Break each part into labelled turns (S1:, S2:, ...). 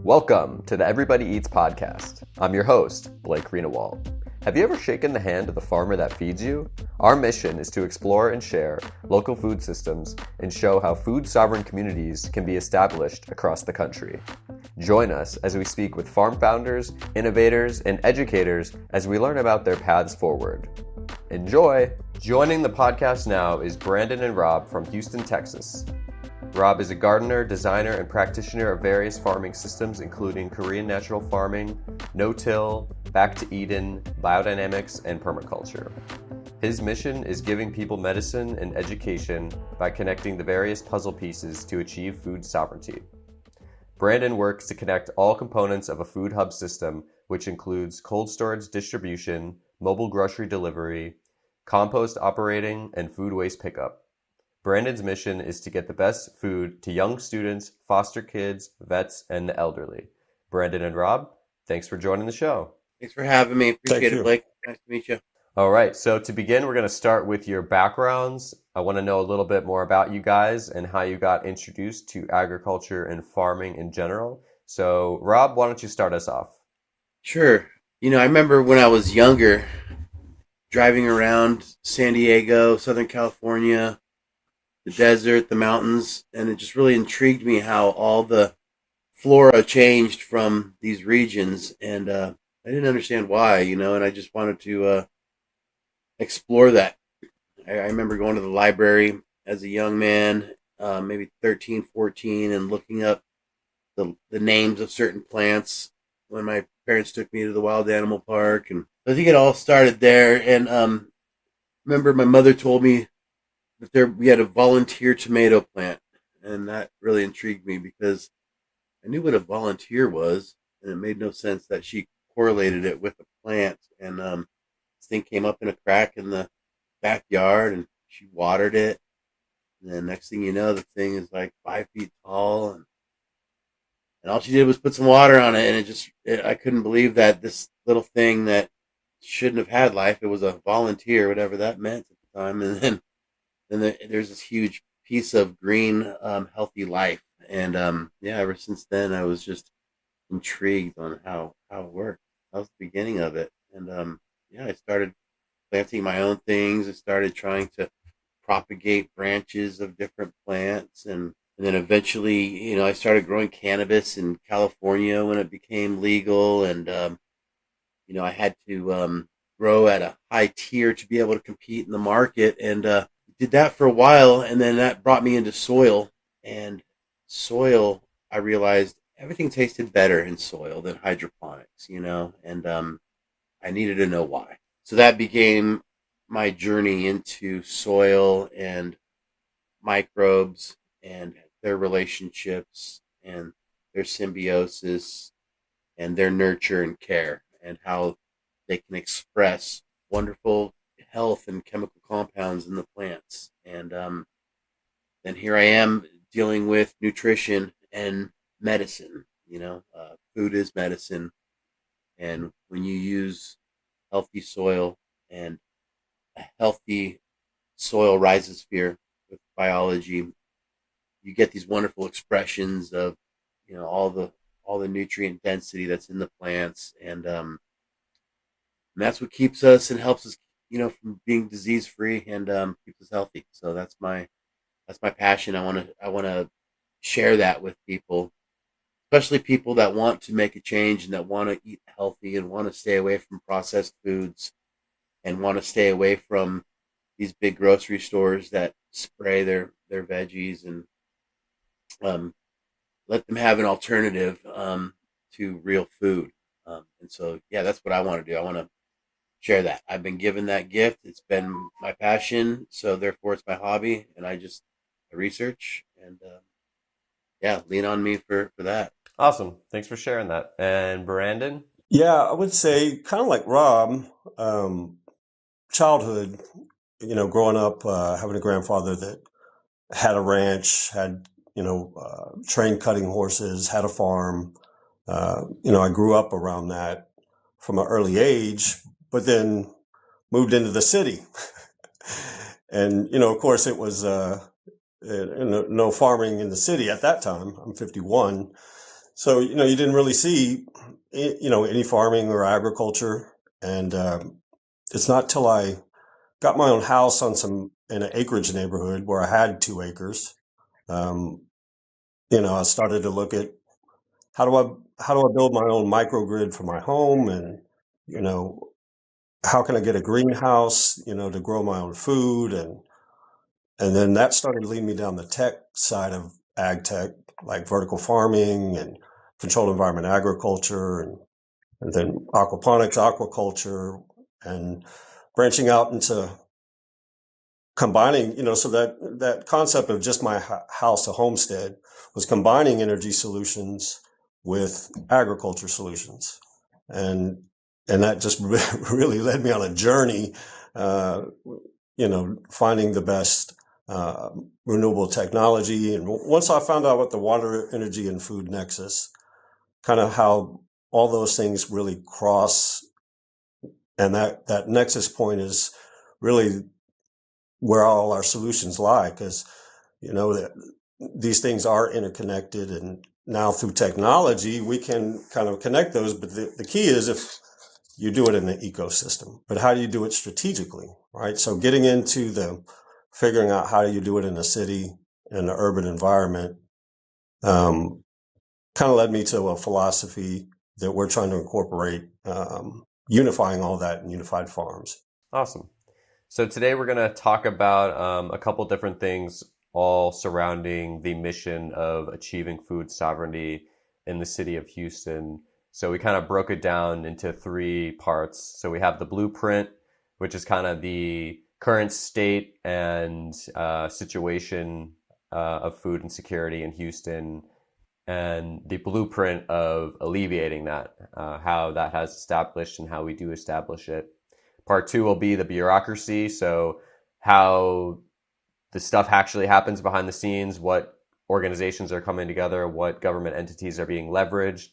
S1: Welcome to the Everybody Eats podcast. I'm your host, Blake Greenawald. Have you ever shaken the hand of the farmer that feeds you? Our mission is to explore and share local food systems and show how food sovereign communities can be established across the country. Join us as we speak with farm founders, innovators, and educators as we learn about their paths forward. Enjoy! Joining the podcast now is Brandon and Rob from Houston, Texas. Rob is a gardener, designer, and practitioner of various farming systems, including Korean natural farming, no-till, back to Eden, biodynamics, and permaculture. His mission is giving people medicine and education by connecting the various puzzle pieces to achieve food sovereignty. Brandon works to connect all components of a food hub system, which includes cold storage distribution, mobile grocery delivery, compost operating, and food waste pickup. Brandon's mission is to get the best food to young students, foster kids, vets, and the elderly. Brandon and Rob, thanks for joining the show.
S2: Thanks for having me. Appreciate it, Blake. Nice to meet you.
S1: All right, so to begin, we're going to start with your backgrounds. I want to know a little bit more about you guys and how you got introduced to agriculture and farming in general. So, Rob, why don't you start us off?
S2: Sure. I remember when I was younger, driving around San Diego, Southern California, the desert, the mountains, and it just really intrigued me how all the flora changed from these regions, and I didn't understand why, and I just wanted to explore that. I remember going to the library as a young man, maybe 13, 14, and looking up the names of certain plants when my parents took me to the wild animal park, and I think it all started there. And remember my mother told me that we had a volunteer tomato plant, and that really intrigued me because I knew what a volunteer was, and it made no sense that she correlated it with a plant. And this thing came up in a crack in the backyard, and she watered it, and then next thing you know, the thing is like 5 feet tall, and all she did was put some water on it, and I couldn't believe that this little thing that shouldn't have had life, it was a volunteer, whatever that meant at the time, and then there's this huge piece of green, healthy life. And ever since then, I was just intrigued on how it worked. That was the beginning of it. And I started planting my own things. I started trying to propagate branches of different plants. And then eventually, I started growing cannabis in California when it became legal. And, I had to grow at a high tier to be able to compete in the market. And did that for a while, and then that brought me into soil. And soil, I realized everything tasted better in soil than hydroponics, and I needed to know why. So that became my journey into soil and microbes and their relationships and their symbiosis and their nurture and care, and how they can express wonderful health and chemical compounds in the plants. And then here I am dealing with nutrition and medicine. Food is medicine, and when you use healthy soil and a healthy soil rhizosphere with biology, you get these wonderful expressions of all the nutrient density that's in the plants, and that's what keeps us and helps us from being disease free, and keeps us healthy. So that's my passion. I want to share that with people, especially people that want to make a change and that want to eat healthy and want to stay away from processed foods and want to stay away from these big grocery stores that spray their veggies, and let them have an alternative to real food. And so, that's what I want to do. I want to share that. I've been given that gift. It's been my passion, so therefore it's my hobby, and I research and lean on me for that.
S1: Awesome. Thanks for sharing that. And Brandon?
S3: Yeah, I would say kind of like Rob, childhood, growing up, having a grandfather that had a ranch, had, trained cutting horses, had a farm. I grew up around that from an early age, but then moved into the city. And, of course, it was no farming in the city at that time. I'm 51. So, you didn't really see, any farming or agriculture. And it's not till I got my own house in an acreage neighborhood where I had 2 acres. Um, I started to look at how do I build my own microgrid for my home, and you know, how can I get a greenhouse, to grow my own food, and then that started leading me down the tech side of ag tech, like vertical farming and controlled environment agriculture, and then aquaponics, aquaculture, and branching out into combining, so that concept of just my house, a homestead, was combining energy solutions with agriculture solutions, and that just really led me on a journey, uh, finding the best uh, renewable technology. And once I found out what the water, energy, and food nexus, kind of how all those things really cross, and that nexus point is really where all our solutions lie, because that these things are interconnected, and now through technology we can kind of connect those. But the key is if you do it in the ecosystem. But how do you do it strategically, right? So getting into the figuring out how do you do it in a city, in an urban environment, kind of led me to a philosophy that we're trying to incorporate, unifying all that in unified farms.
S1: Awesome. So today we're going to talk about a couple different things, all surrounding the mission of achieving food sovereignty in the city of Houston. So we kind of broke it down into 3 parts. So we have the blueprint, which is kind of the current state and situation of food insecurity in Houston, and the blueprint of alleviating that, how that has established and how we do establish it. Part 2 will be the bureaucracy, so how the stuff actually happens behind the scenes, what organizations are coming together, what government entities are being leveraged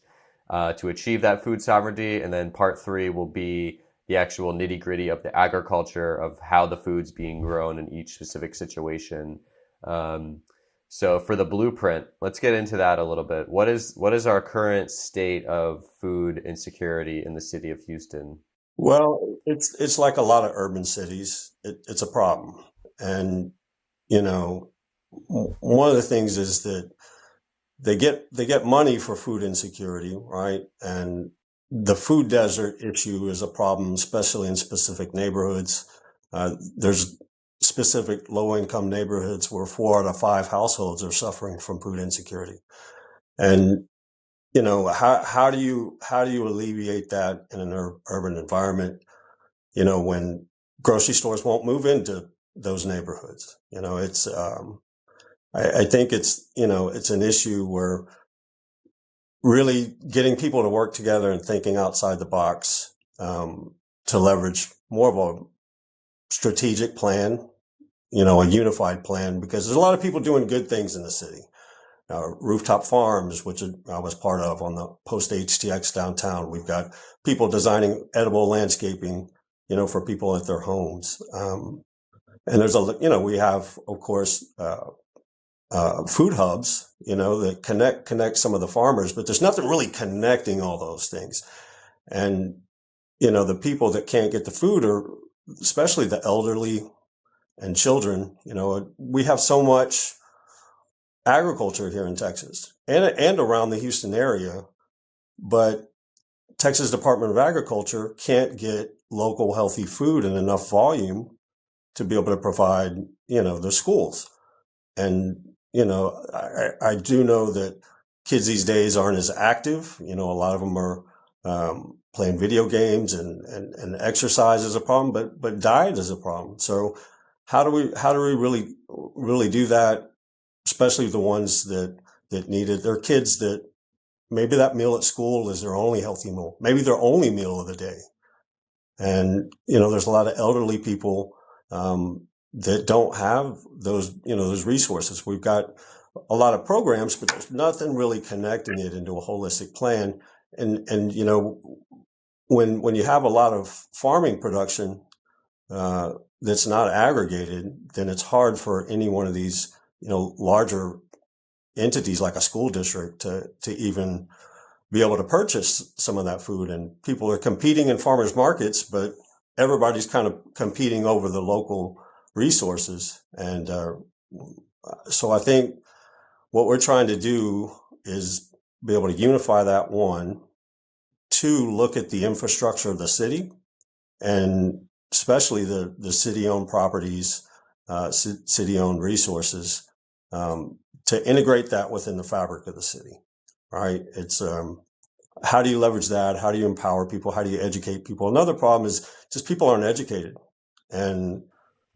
S1: to achieve that food sovereignty. And then part 3 will be the actual nitty-gritty of the agriculture, of how the food's being grown in each specific situation. So for the blueprint, let's get into that a little bit. What is our current state of food insecurity in the city of Houston?
S3: Well, it's like a lot of urban cities. It's a problem, and one of the things is that they get money for food insecurity, right? And the food desert issue is a problem, especially in specific neighborhoods. There's specific low income neighborhoods where 4 out of 5 households are suffering from food insecurity, and how do you alleviate that in an urban environment? When grocery stores won't move into those neighborhoods. It's I think it's an issue where really getting people to work together and thinking outside the box, to leverage more of a strategic plan, a unified plan, because there's a lot of people doing good things in the city. Rooftop farms, which I was part of on the post HTX downtown. We've got people designing edible landscaping, for people at their homes. And there's we have, of course, food hubs, that connect some of the farmers, but there's nothing really connecting all those things. And, the people that can't get the food are especially the elderly and children. We have so much agriculture here in Texas and around the Houston area, but Texas Department of Agriculture can't get local healthy food in enough volume to be able to provide, the schools. And, I do know that kids these days aren't as active. A lot of them are playing video games, and exercise is a problem, but diet is a problem. So how do we really do that? Especially the ones that need it. There are kids that maybe that meal at school is their only healthy meal, maybe their only meal of the day. And, there's a lot of elderly people that don't have those resources. We've got a lot of programs, but there's nothing really connecting it into a holistic plan. And when you have a lot of farming production that's not aggregated, then it's hard for any one of these, larger entities like a school district to even be able to purchase some of that food. And people are competing in farmers markets, but everybody's kind of competing over the local resources. And so I think what we're trying to do is be able to unify that, one, two, look at the infrastructure of the city, and especially the city-owned properties, city-owned resources, to integrate that within the fabric of the city, right? It's how do you leverage that? How do you empower people? How do you educate people? Another problem is just people aren't educated. And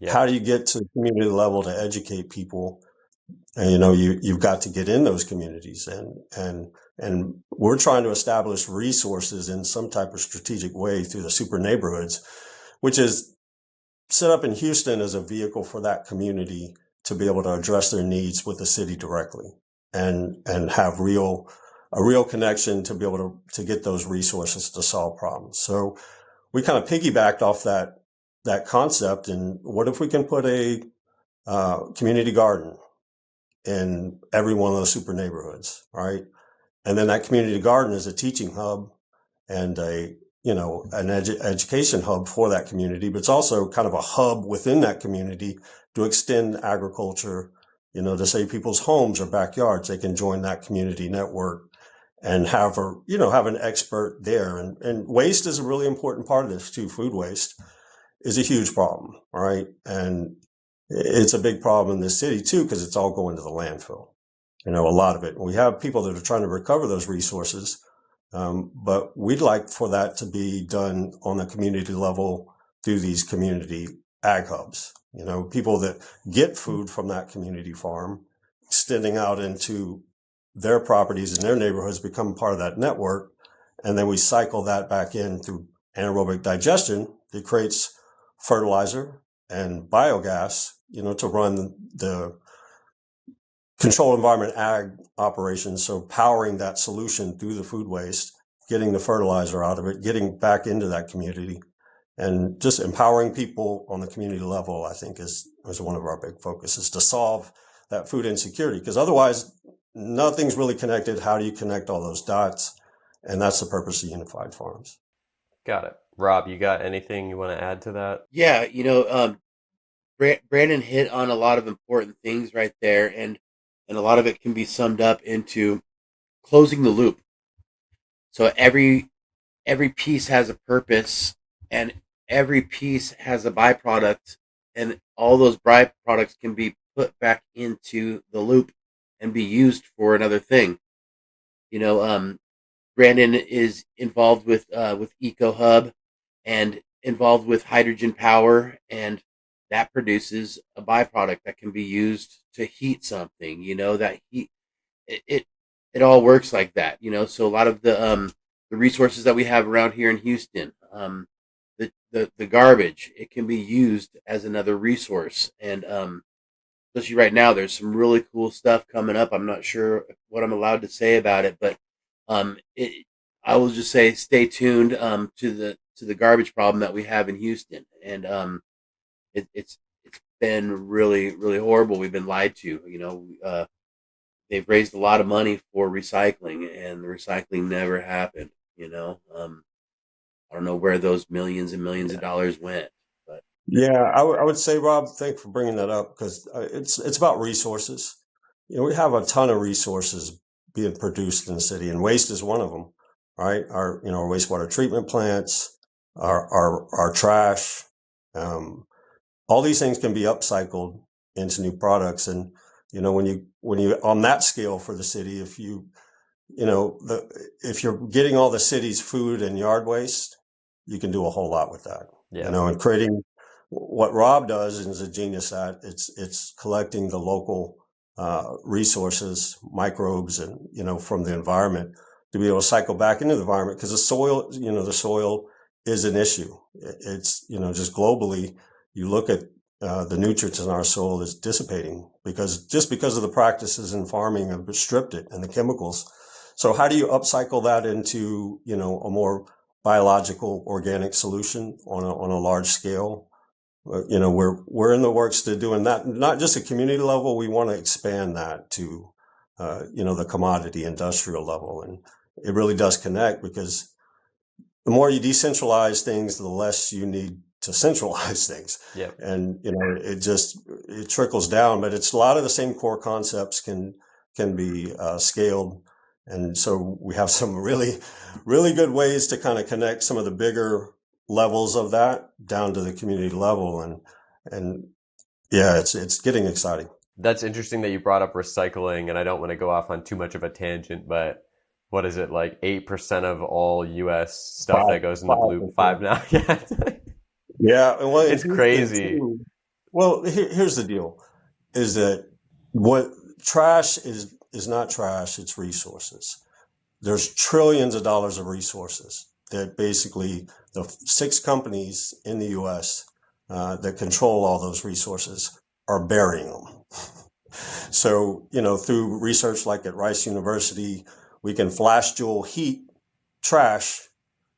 S3: how do you get to the community level to educate people? And, you've got to get in those communities, and we're trying to establish resources in some type of strategic way through the super neighborhoods, which is set up in Houston as a vehicle for that community to be able to address their needs with the city directly, and have a real connection to be able to get those resources to solve problems. So we kind of piggybacked off that concept. And what if we can put a community garden in every one of those super neighborhoods, right? And then that community garden is a teaching hub and an education hub for that community, but it's also kind of a hub within that community to extend agriculture, to say people's homes or backyards. They can join that community network and have an expert there. And waste is a really important part of this too. Food waste is a huge problem, right? And it's a big problem in this city too, because it's all going to the landfill, a lot of it. And we have people that are trying to recover those resources. But we'd like for that to be done on a community level through these community ag hubs, people that get food from that community farm, extending out into their properties and their neighborhoods, become part of that network. And then we cycle that back in through anaerobic digestion that creates fertilizer and biogas, to run the controlled environment ag operations. So powering that solution through the food waste, getting the fertilizer out of it, getting back into that community, and just empowering people on the community level, I think is one of our big focuses to solve that food insecurity. Because otherwise, nothing's really connected. How do you connect all those dots? And that's the purpose of Unified Farms.
S1: Got it. Rob, you got anything you want to add to that?
S2: Yeah, Brandon hit on a lot of important things right there, and a lot of it can be summed up into closing the loop. So every piece has a purpose, and every piece has a byproduct, and all those byproducts can be put back into the loop and be used for another thing. Brandon is involved with EcoHub and involved with hydrogen power, and that produces a byproduct that can be used to heat something. That heat, it all works like that. So a lot of the resources that we have around here in Houston, the garbage, it can be used as another resource. And especially right now, there's some really cool stuff coming up. I'm not sure what I'm allowed to say about it, but I will just say stay tuned to the garbage problem that we have in Houston. And it's been really, really horrible. We've been lied to. They've raised a lot of money for recycling, and the recycling never happened. I don't know where those millions and millions of dollars went. But
S3: yeah, I would say, Rob, thanks for bringing that up, because it's about resources. We have a ton of resources being produced in the city, and waste is one of them, right? Our wastewater treatment plants, our trash, all these things can be upcycled into new products. And when you on that scale for the city, if you're getting all the city's food and yard waste, you can do a whole lot with that.
S1: Yeah.
S3: And creating what Rob does is a genius at. It's collecting the local resources, microbes, and from the environment to be able to cycle back into the environment, because the soil is an issue. It's just globally, you look at the nutrients in our soil is dissipating because of the practices in farming have stripped it, and the chemicals. So how do you upcycle that into a more biological organic solution on a large scale? We're in the works to doing that, not just at community level. We want to expand that to the commodity industrial level. And it really does connect, because the more you decentralize things, the less you need to centralize things.
S1: Yep.
S3: And, it trickles down, but it's a lot of the same core concepts can be scaled. And so we have some really, really good ways to kind of connect some of the bigger levels of that down to the community level. And yeah, it's getting exciting.
S1: That's interesting that you brought up recycling, and I don't want to go off on too much of a tangent, but what is it, like 8% of all US stuff that goes in the blue? 5 now? Yeah.
S3: Yeah. Well,
S1: It's crazy.
S3: Well, here's the deal, is that what trash is not trash, it's resources. There's trillions of dollars of resources that basically the 6 companies in the US that control all those resources are burying them. So, through research like at Rice University, we can flash jewel heat trash.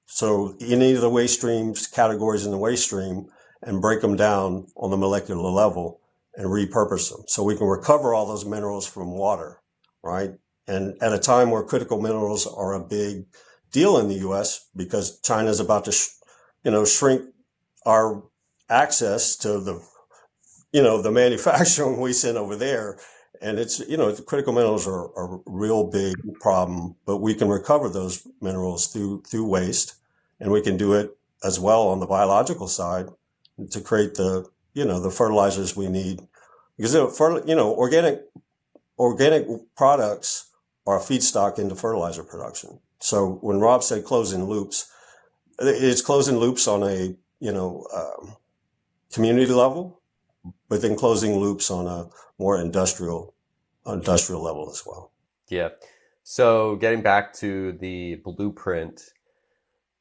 S3: So any of the waste streams, categories in the waste stream, and break them down on the molecular level and repurpose them. So we can recover all those minerals from water, right? And at a time where critical minerals are a big deal in the U.S. because China's about to, shrink our access to the manufacturing we send over there. And it's, critical minerals are a real big problem, but we can recover those minerals through waste. And we can do it as well on the biological side to create the fertilizers we need. Because, organic products are a feedstock into fertilizer production. So when Rob said closing loops, it's closing loops on a, community level, but then closing loops on a more industrial level as well.
S1: Yeah. So getting back to the blueprint,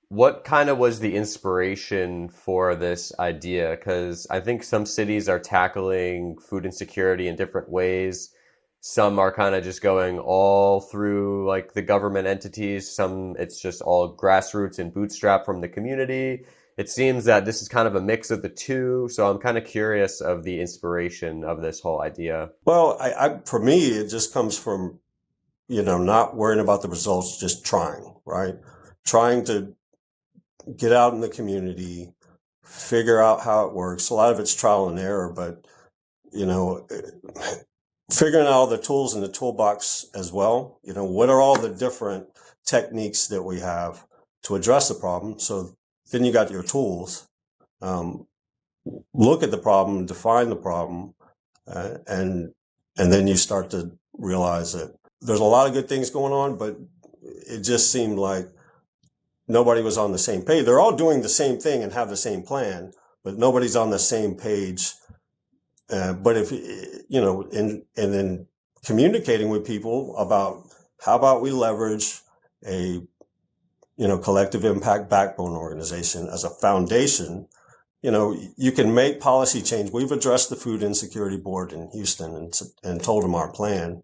S1: what kind of was the inspiration for this idea? Because I think some cities are tackling food insecurity in different ways. Some are kind of just going all through like the government entities. Some it's just all grassroots and bootstrap from the community. It seems that this is kind of a mix of the two. So I'm kind of curious of the inspiration of this whole idea.
S3: Well, for me, it just comes from, not worrying about the results, just trying, right? Trying to get out in the community, figure out how it works. A lot of it's trial and error, but, figuring out all the tools in the toolbox as well. What are all the different techniques that we have to address the problem? So then you got your tools. Look at the problem, define the problem, and then you start to realize that there's a lot of good things going on, but it just seemed like nobody was on the same page. They're all doing the same thing and have the same plan, but nobody's on the same page. But if, and then communicating with people about how about we leverage a, collective impact backbone organization as a foundation. You can make policy change. We've addressed the Food Insecurity Board in Houston and told them our plan.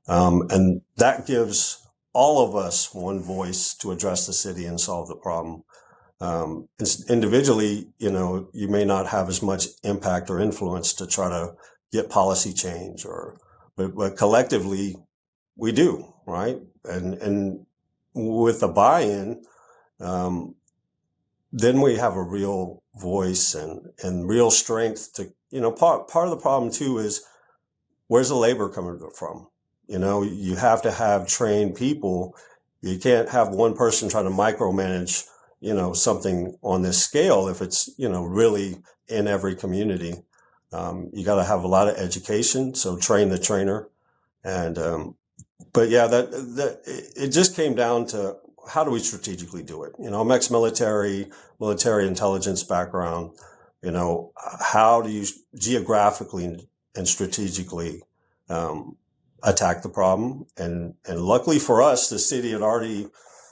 S3: And that gives all of us one voice to address the city and solve the problem. Individually, you may not have as much impact or influence to try to get policy change, but collectively we do, right? And with the buy-in, then we have a real voice and real strength to, part of the problem too is where's the labor coming from? You have to have trained people. You can't have one person trying to micromanage, something on this scale if it's, really in every community. You got to have a lot of education. So train the trainer. And, but yeah, that it just came down to how do we strategically do it? I'm ex-military, military intelligence background. How do you geographically and strategically attack the problem? And luckily for us, the city had already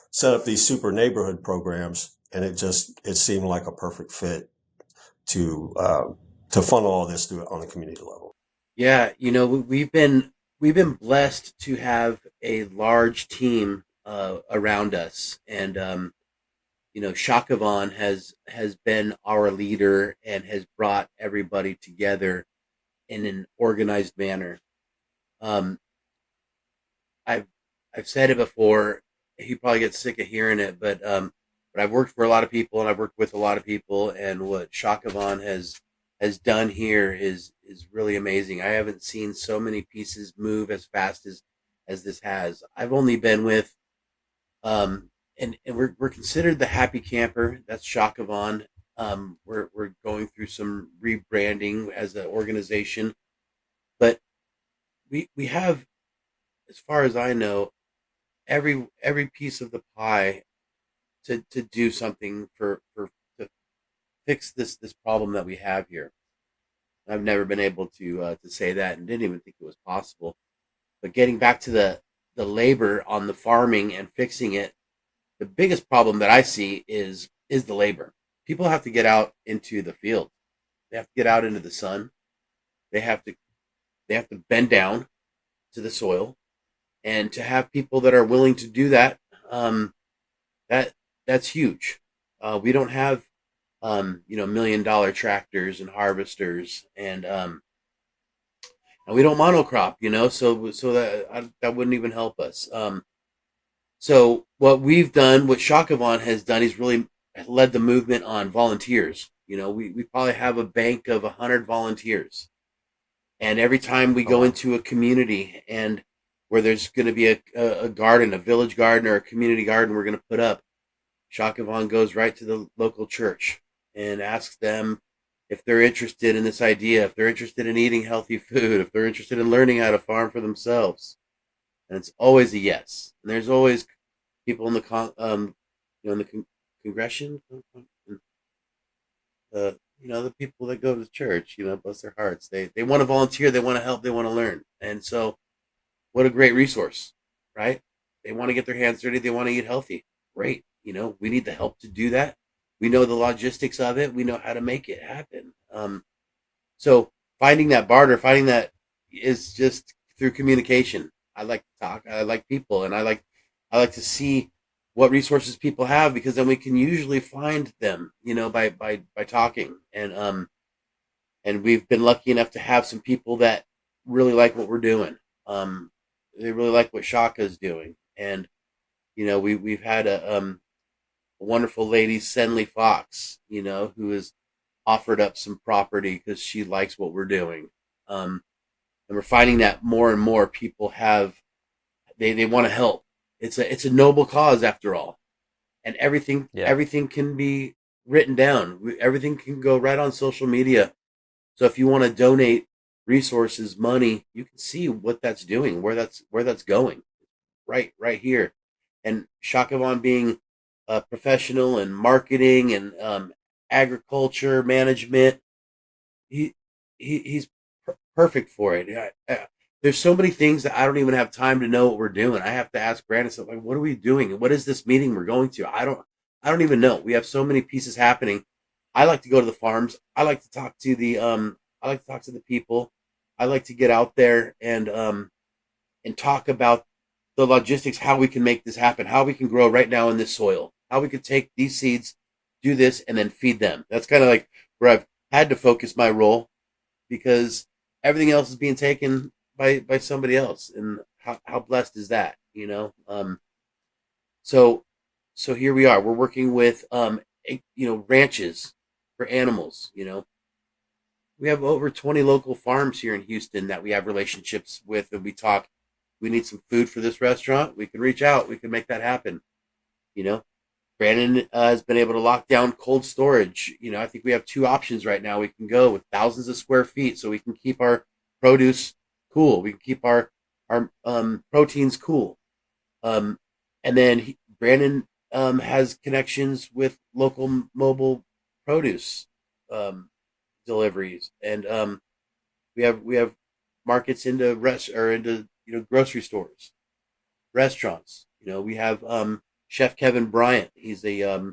S3: set up these super neighborhood programs, and it seemed like a perfect fit to funnel all this through on a community level.
S2: Yeah, we've been blessed to have a large team around us, and Shakavan has been our leader and has brought everybody together in an organized manner. I've said it before. He probably gets sick of hearing it, but I've worked for a lot of people and I've worked with a lot of people, and what Shakavan has done here is really amazing. I haven't seen so many pieces move as fast as this has. I've only been with and we're considered the happy camper. That's Shakavan. We're going through some rebranding as an organization, but we have, as far as I know, every piece of the pie to do something to fix this problem that we have here. I've never been able to say that, and didn't even think it was possible. But getting back to the labor on the farming and fixing it, the biggest problem that I see is the labor. People have to get out into the field. They have to get out into the sun. They have to bend down to the soil, and to have people that are willing to do that, that that's huge. We don't have $1 million tractors and harvesters, and we don't monocrop, so that wouldn't even help us. So what we've done, what Shakavan has done, he's really led the movement on volunteers. We probably have a bank of 100 volunteers. And every time we go into a community and where there's going to be a garden, a village garden or a community garden we're going to put up, Shakavan goes right to the local church and asks them if they're interested in this idea, if they're interested in eating healthy food, if they're interested in learning how to farm for themselves. And it's always a yes. And there's always people in the congregation, the people that go to the church, bless their hearts. They want to volunteer, they want to help, they want to learn. And so what a great resource, right? They want to get their hands dirty, they want to eat healthy. Great. We need the help to do that. We know the logistics of it. We know how to make it happen. So finding that barter, finding that is just through communication. I like to talk. I like people, and I like to see what resources people have, because then we can usually find them, by talking. And we've been lucky enough to have some people that really like what we're doing. They really like what Shaka's doing, and we've had a wonderful lady, Senley Fox, who has offered up some property because she likes what we're doing. And we're finding that more and more people they want to help. It's a noble cause after all. And everything can be written down. Everything can go right on social media. So if you want to donate resources, money, you can see what that's doing, where that's going. Right here. And Shakavan being a professional in marketing and agriculture management, he's perfect for it. There's so many things that I don't even have time to know what we're doing. I have to ask Brandon something like, what are we doing? What is this meeting we're going to? I don't even know. We have so many pieces happening. I like to go to the farms. I like to talk to the people. I like to get out there and talk about the logistics, how we can make this happen, how we can grow right now in this soil, how we could take these seeds, do this, and then feed them. That's kind of like where I've had to focus my role, because everything else is being taken by somebody else. And how blessed is that, So here we are. We're working with, ranches for animals, We have over 20 local farms here in Houston that we have relationships with, and we talk. We need some food for this restaurant. We can reach out. We can make that happen. Brandon has been able to lock down cold storage. I think we have 2 options right now. We can go with thousands of square feet, so we can keep our produce cool. We can keep our proteins cool. And then Brandon has connections with local mobile produce deliveries, and we have markets into grocery stores, restaurants. We have Chef Kevin Bryant. He's a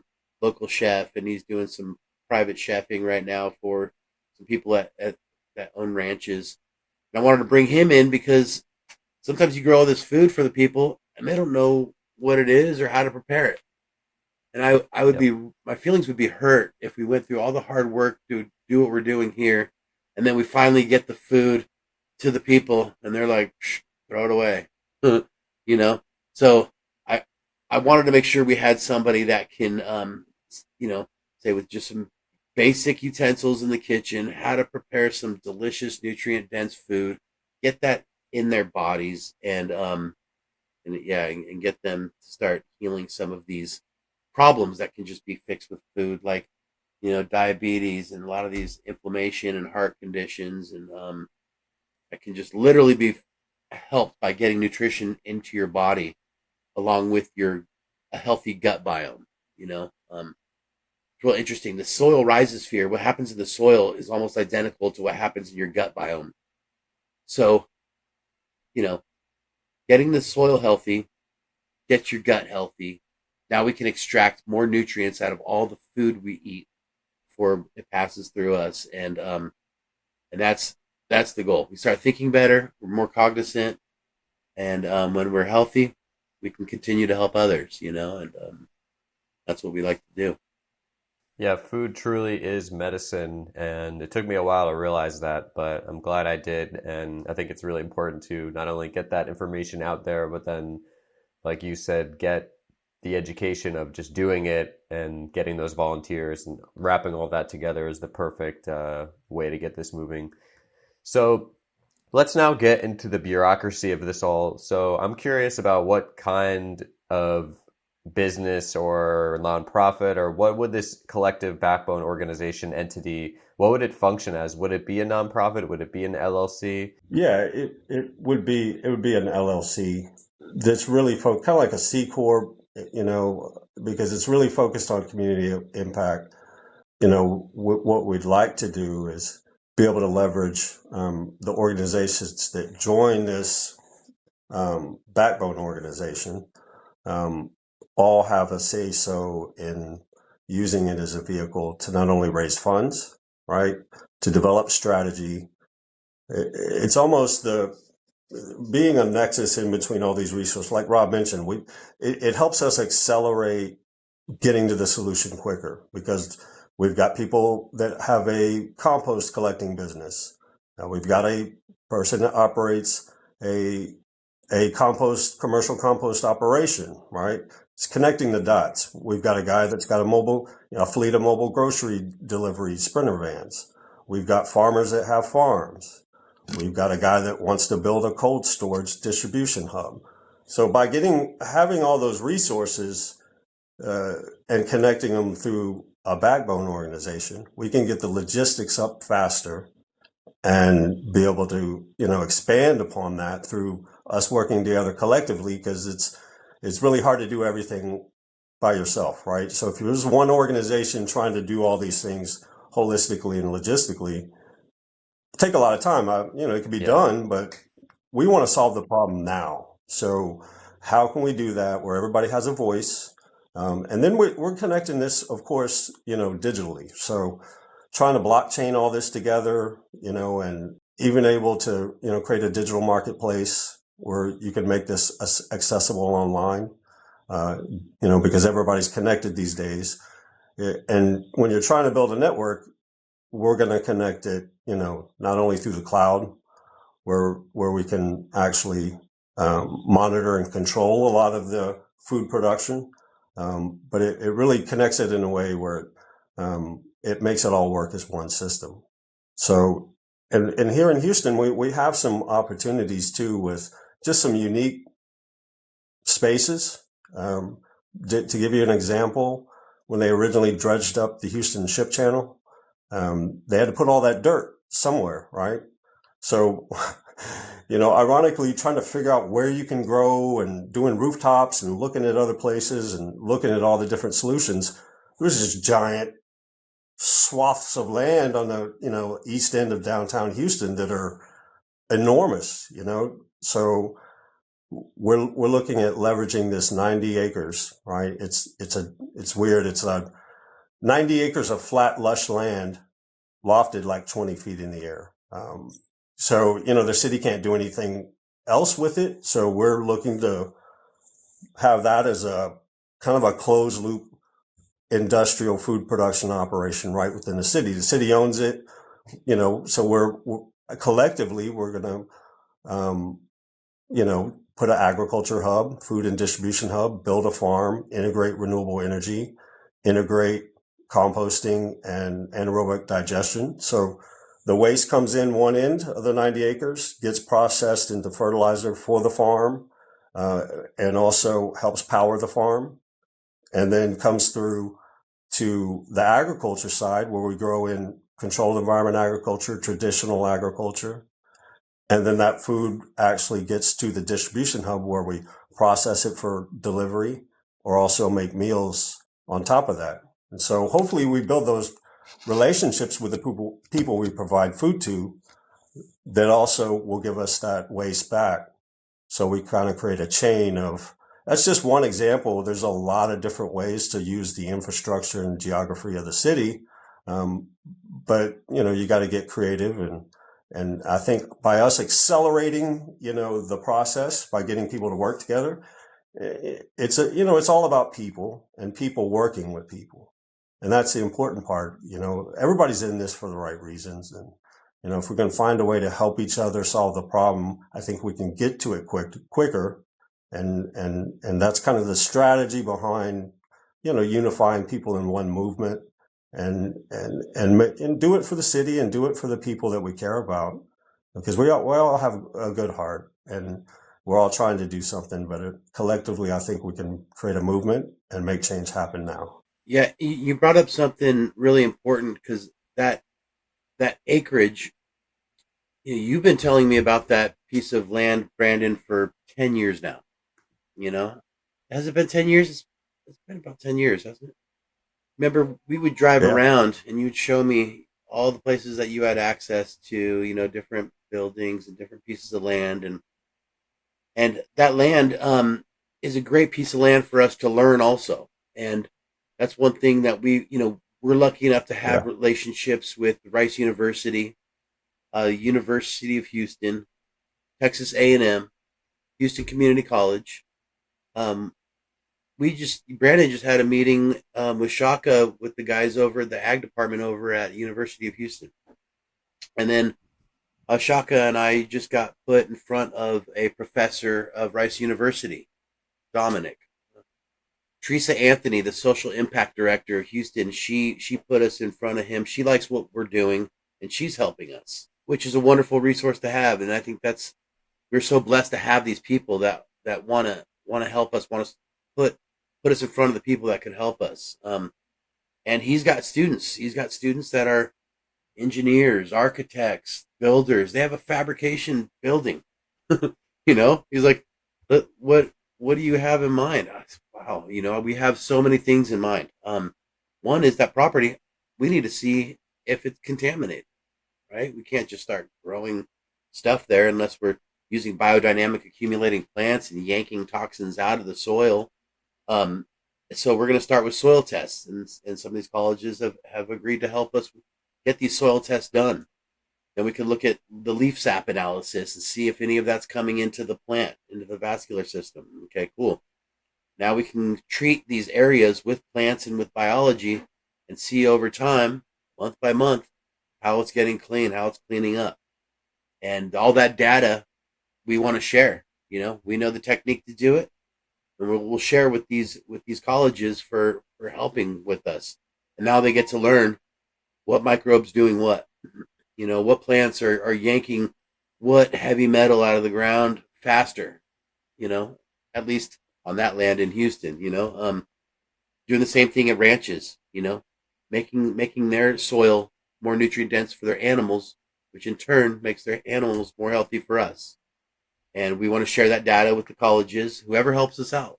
S2: local chef, and he's doing some private chefing right now for some people that own ranches. And I wanted to bring him in because sometimes you grow all this food for the people and they don't know what it is or how to prepare it. And I would my feelings would be hurt if we went through all the hard work to do what we're doing here, and then we finally get the food to the people and they're like, throw it away. you know. So I I wanted to make sure we had somebody that can, you know, say with just some basic utensils in the kitchen, how to prepare some delicious nutrient dense food, get that in their bodies, and yeah, and get them to start healing some of these problems that can just be fixed with food, like diabetes and a lot of these inflammation and heart conditions, and that can just literally be helped by getting nutrition into your body along with your a healthy gut biome. It's real interesting. The soil rhizosphere, what happens in the soil is almost identical to what happens in your gut biome. So, you know, getting the soil healthy, get your gut healthy. Now we can extract more nutrients out of all the food we eat before it passes through us, and that's the goal. We start thinking better, we're more cognizant, and when we're healthy, we can continue to help others. And that's what we like to do.
S1: Yeah, food truly is medicine, and it took me a while to realize that, but I'm glad I did. And I think it's really important to not only get that information out there, but then, like you said, get the education of just doing it and getting those volunteers and wrapping all that together is the perfect way to get this moving. So let's now get into the bureaucracy of this all. So I'm curious about what kind of business or nonprofit, or what would this collective backbone organization entity, what would it function as? Would it be a nonprofit? Would it be an LLC?
S3: Yeah, it would be an LLC that's really kind of like a C corp, because it's really focused on community impact. What we'd like to do is be able to leverage the organizations that join this backbone organization, um, all have a say so in using it as a vehicle to not only raise funds, right, to develop strategy. It's almost the being a nexus in between all these resources. Like Rob mentioned, it helps us accelerate getting to the solution quicker because we've got people that have a compost collecting business. Now we've got a person that operates a commercial compost operation, right? It's connecting the dots. We've got a guy that's got a fleet of mobile grocery delivery sprinter vans. We've got farmers that have farms. We've got a guy that wants to build a cold storage distribution hub. So by having all those resources and connecting them through a backbone organization, we can get the logistics up faster and be able to, expand upon that through us working together collectively, because it's really hard to do everything by yourself, right? So if there's one organization trying to do all these things holistically and logistically, take a lot of time. It can be
S1: Yeah.
S3: done, but we want to solve the problem now. So how can we do that where everybody has a voice? And then we're connecting this, of course, digitally. So trying to blockchain all this together, and even able to, create a digital marketplace where you can make this accessible online, because everybody's connected these days. And when you're trying to build a network, we're going to connect it, not only through the cloud, where we can actually monitor and control a lot of the food production, but it really connects it in a way where it makes it all work as one system. So, and here in Houston, we have some opportunities too with just some unique spaces. To give you an example, when they originally dredged up the Houston Ship Channel, they had to put all that dirt somewhere, right? So, ironically, trying to figure out where you can grow and doing rooftops and looking at other places and looking at all the different solutions, there was just giant swaths of land on the, east end of downtown Houston that are enormous, So we're looking at leveraging this 90 acres, right? It's weird. It's 90 acres of flat, lush land lofted like 20 feet in the air. So, the city can't do anything else with it. So we're looking to have that as a kind of a closed loop industrial food production operation right within the city. The city owns it, so we're collectively, we're going to, put an agriculture hub, food and distribution hub, build a farm, integrate renewable energy, integrate composting and anaerobic digestion. So the waste comes in one end of the 90 acres, gets processed into fertilizer for the farm, and also helps power the farm, and then comes through to the agriculture side where we grow in controlled environment agriculture, traditional agriculture. And then that food actually gets to the distribution hub where we process it for delivery or also make meals on top of that. And so hopefully we build those relationships with the people we provide food to that also will give us that waste back. So we kind of create a chain of, that's just one example. There's a lot of different ways to use the infrastructure and geography of the city. But, you got to get creative. And I think by us accelerating, the process by getting people to work together, it's all about people and people working with people. And that's the important part. Everybody's in this for the right reasons. And, if we can find a way to help each other solve the problem, I think we can get to it quicker. And that's kind of the strategy behind, unifying people in one movement and do it for the city and do it for the people that we care about, because we all have a good heart and we're all trying to do something, but collectively, I think we can create a movement and make change happen now.
S2: Yeah, you brought up something really important, because that acreage, you've been telling me about that piece of land, Brandon, for 10 years now. Has it been 10 years? It's been about 10 years, hasn't it? Remember, we would drive around and you'd show me all the places that you had access to, different buildings and different pieces of land. And that land is a great piece of land for us to learn also. And that's one thing that we're lucky enough to have relationships with Rice University, University of Houston, Texas A&M, Houston Community College. Brandon just had a meeting with Shaka, with the guys over at the ag department over at University of Houston. And then Shaka and I just got put in front of a professor of Rice University, Dominic. Teresa Anthony, the social impact director of Houston, she put us in front of him. She likes what we're doing and she's helping us, which is a wonderful resource to have. And I think we're so blessed to have these people that want to help us, want to put us in front of the people that can help us. And he's got students that are engineers, architects, builders. They have a fabrication building. He's like, what do you have in mind? Wow. We have so many things in mind. One is that property, we need to see if it's contaminated, right? We can't just start growing stuff there unless we're using biodynamic accumulating plants and yanking toxins out of the soil. So we're going to start with soil tests, and some of these colleges have agreed to help us get these soil tests done. Then we can look at the leaf sap analysis and see if any of that's coming into the plant, into the vascular system. Okay, cool. Now we can treat these areas with plants and with biology and see over time, month by month, how it's getting clean, how it's cleaning up. And all that data we want to share. We know the technique to do it. And we'll share with these colleges for helping with us. And now they get to learn what microbes doing what. What plants are yanking what heavy metal out of the ground faster. At least on that land in Houston. Doing the same thing at ranches. Making their soil more nutrient dense for their animals, which in turn makes their animals more healthy for us. And we want to share that data with the colleges, whoever helps us out,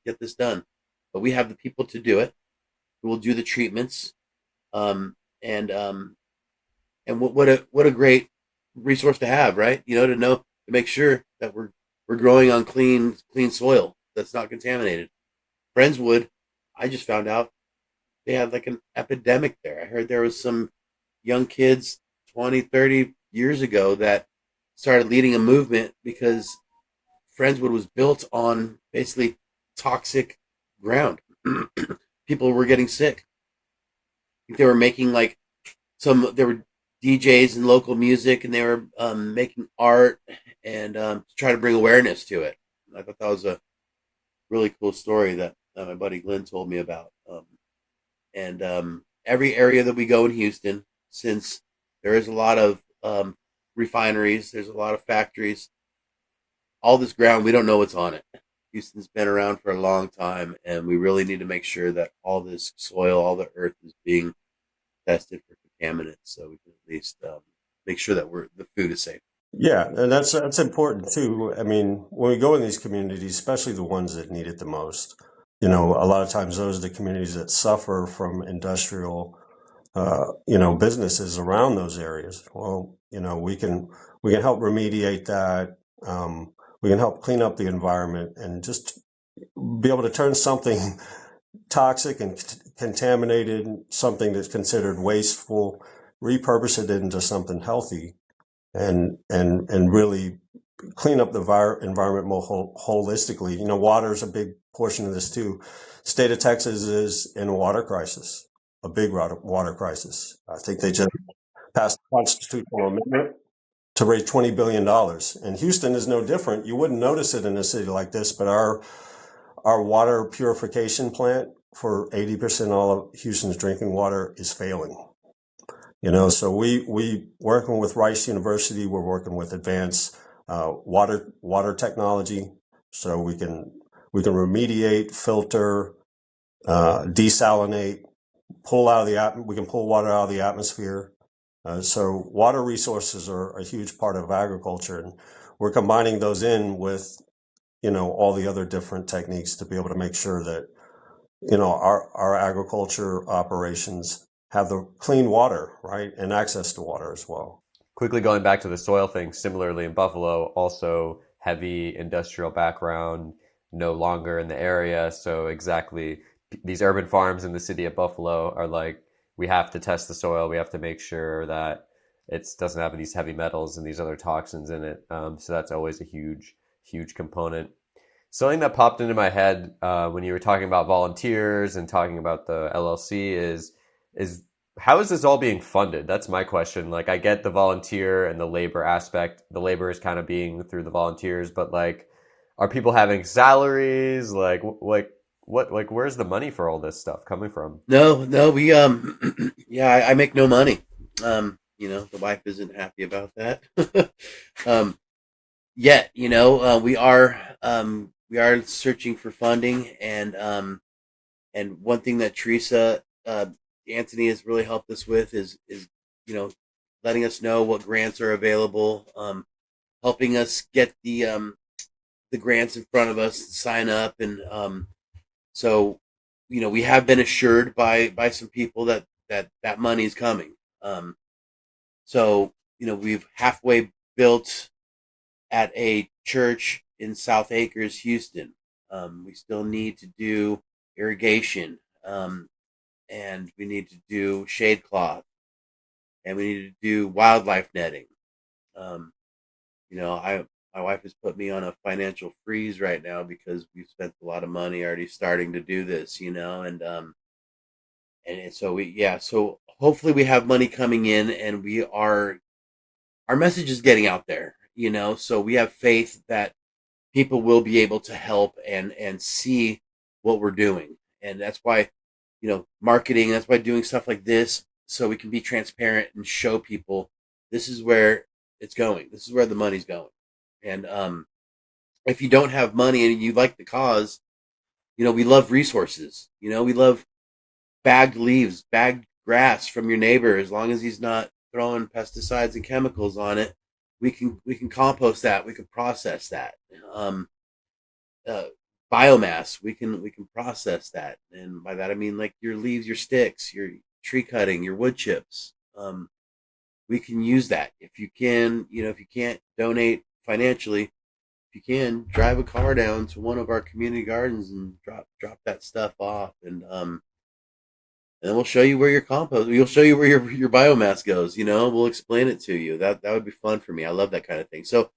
S2: get this done. But we have the people to do it, who will do the treatments. And what a great resource to have, right? To make sure that we're growing on clean soil that's not contaminated. Friendswood, I just found out they had like an epidemic there. I heard there was some young kids 20, 30 years ago that started leading a movement because Friendswood was built on basically toxic ground. People were getting sick. I think they were making there were DJs and local music, and they were making art and try to bring awareness to it. I thought that was a really cool story that my buddy Glenn told me about. And every area that we go in Houston, since there is a lot of refineries, there's a lot of factories, all this ground, we don't know what's on it. Houston's been around for a long time, and we really need to make sure that all this soil, all the earth is being tested for contaminants, so we can at least make sure that the food is safe.
S3: Yeah, and that's important too. I mean, when we go in these communities, especially the ones that need it the most, a lot of times those are the communities that suffer from industrial, businesses around those areas. Well, we can help remediate that. We can help clean up the environment and just be able to turn something toxic and contaminated, something that's considered wasteful, repurpose it into something healthy, and really clean up the environment more holistically. Water is a big portion of this too. State of Texas is in a water crisis, a big water crisis. I think they just passed a constitutional amendment to raise $20 billion, and Houston is no different. You wouldn't notice it in a city like this, but our water purification plant for 80% all of Houston's drinking water is failing. So we working with Rice University, we're working with advanced water technology, so we can remediate, filter, desalinate, we can pull water out of the atmosphere. So water resources are a huge part of agriculture, and we're combining those in with all the other different techniques to be able to make sure that our agriculture operations have the clean water, right, and access to water as well.
S1: Quickly going back to the soil thing, similarly in Buffalo, also heavy industrial background, no longer in the area. So exactly, these urban farms in the city of Buffalo are like, we have to test the soil. We have to make sure that it doesn't have these heavy metals and these other toxins in it. So that's always a huge, huge component. Something that popped into my head when you were talking about volunteers and talking about the LLC is how is this all being funded? That's my question. Like, I get the volunteer and the labor aspect. The labor is kind of being through the volunteers, but like, are people having salaries? Like where's the money for all this stuff coming from?
S2: No, we yeah, I make no money. The wife isn't happy about that. Yet, we are searching for funding, and one thing that Teresa Anthony has really helped us with is letting us know what grants are available, helping us get the grants in front of us, sign up, and so we have been assured by some people that money is coming. So we've halfway built at a church in South Acres, Houston. We still need to do irrigation, and we need to do shade cloth, and we need to do wildlife netting. My wife has put me on a financial freeze right now because we've spent a lot of money already starting to do this, and so hopefully we have money coming in, and our message is getting out there, so we have faith that people will be able to help and see what we're doing. And that's why, marketing, that's why doing stuff like this, so we can be transparent and show people this is where it's going. This is where the money's going. And if you don't have money and you like the cause, we love resources. We love bagged leaves, bagged grass from your neighbor, as long as he's not throwing pesticides and chemicals on it. We can compost that. We can process that. Biomass, we can process that, and by that I mean like your leaves, your sticks, your tree cutting, your wood chips. We can use that. If you can't donate financially, if you can drive a car down to one of our community gardens and drop that stuff off, and then we'll show you where your compost. We'll show you where your biomass goes. We'll explain it to you. That would be fun for me. I love that kind of thing. So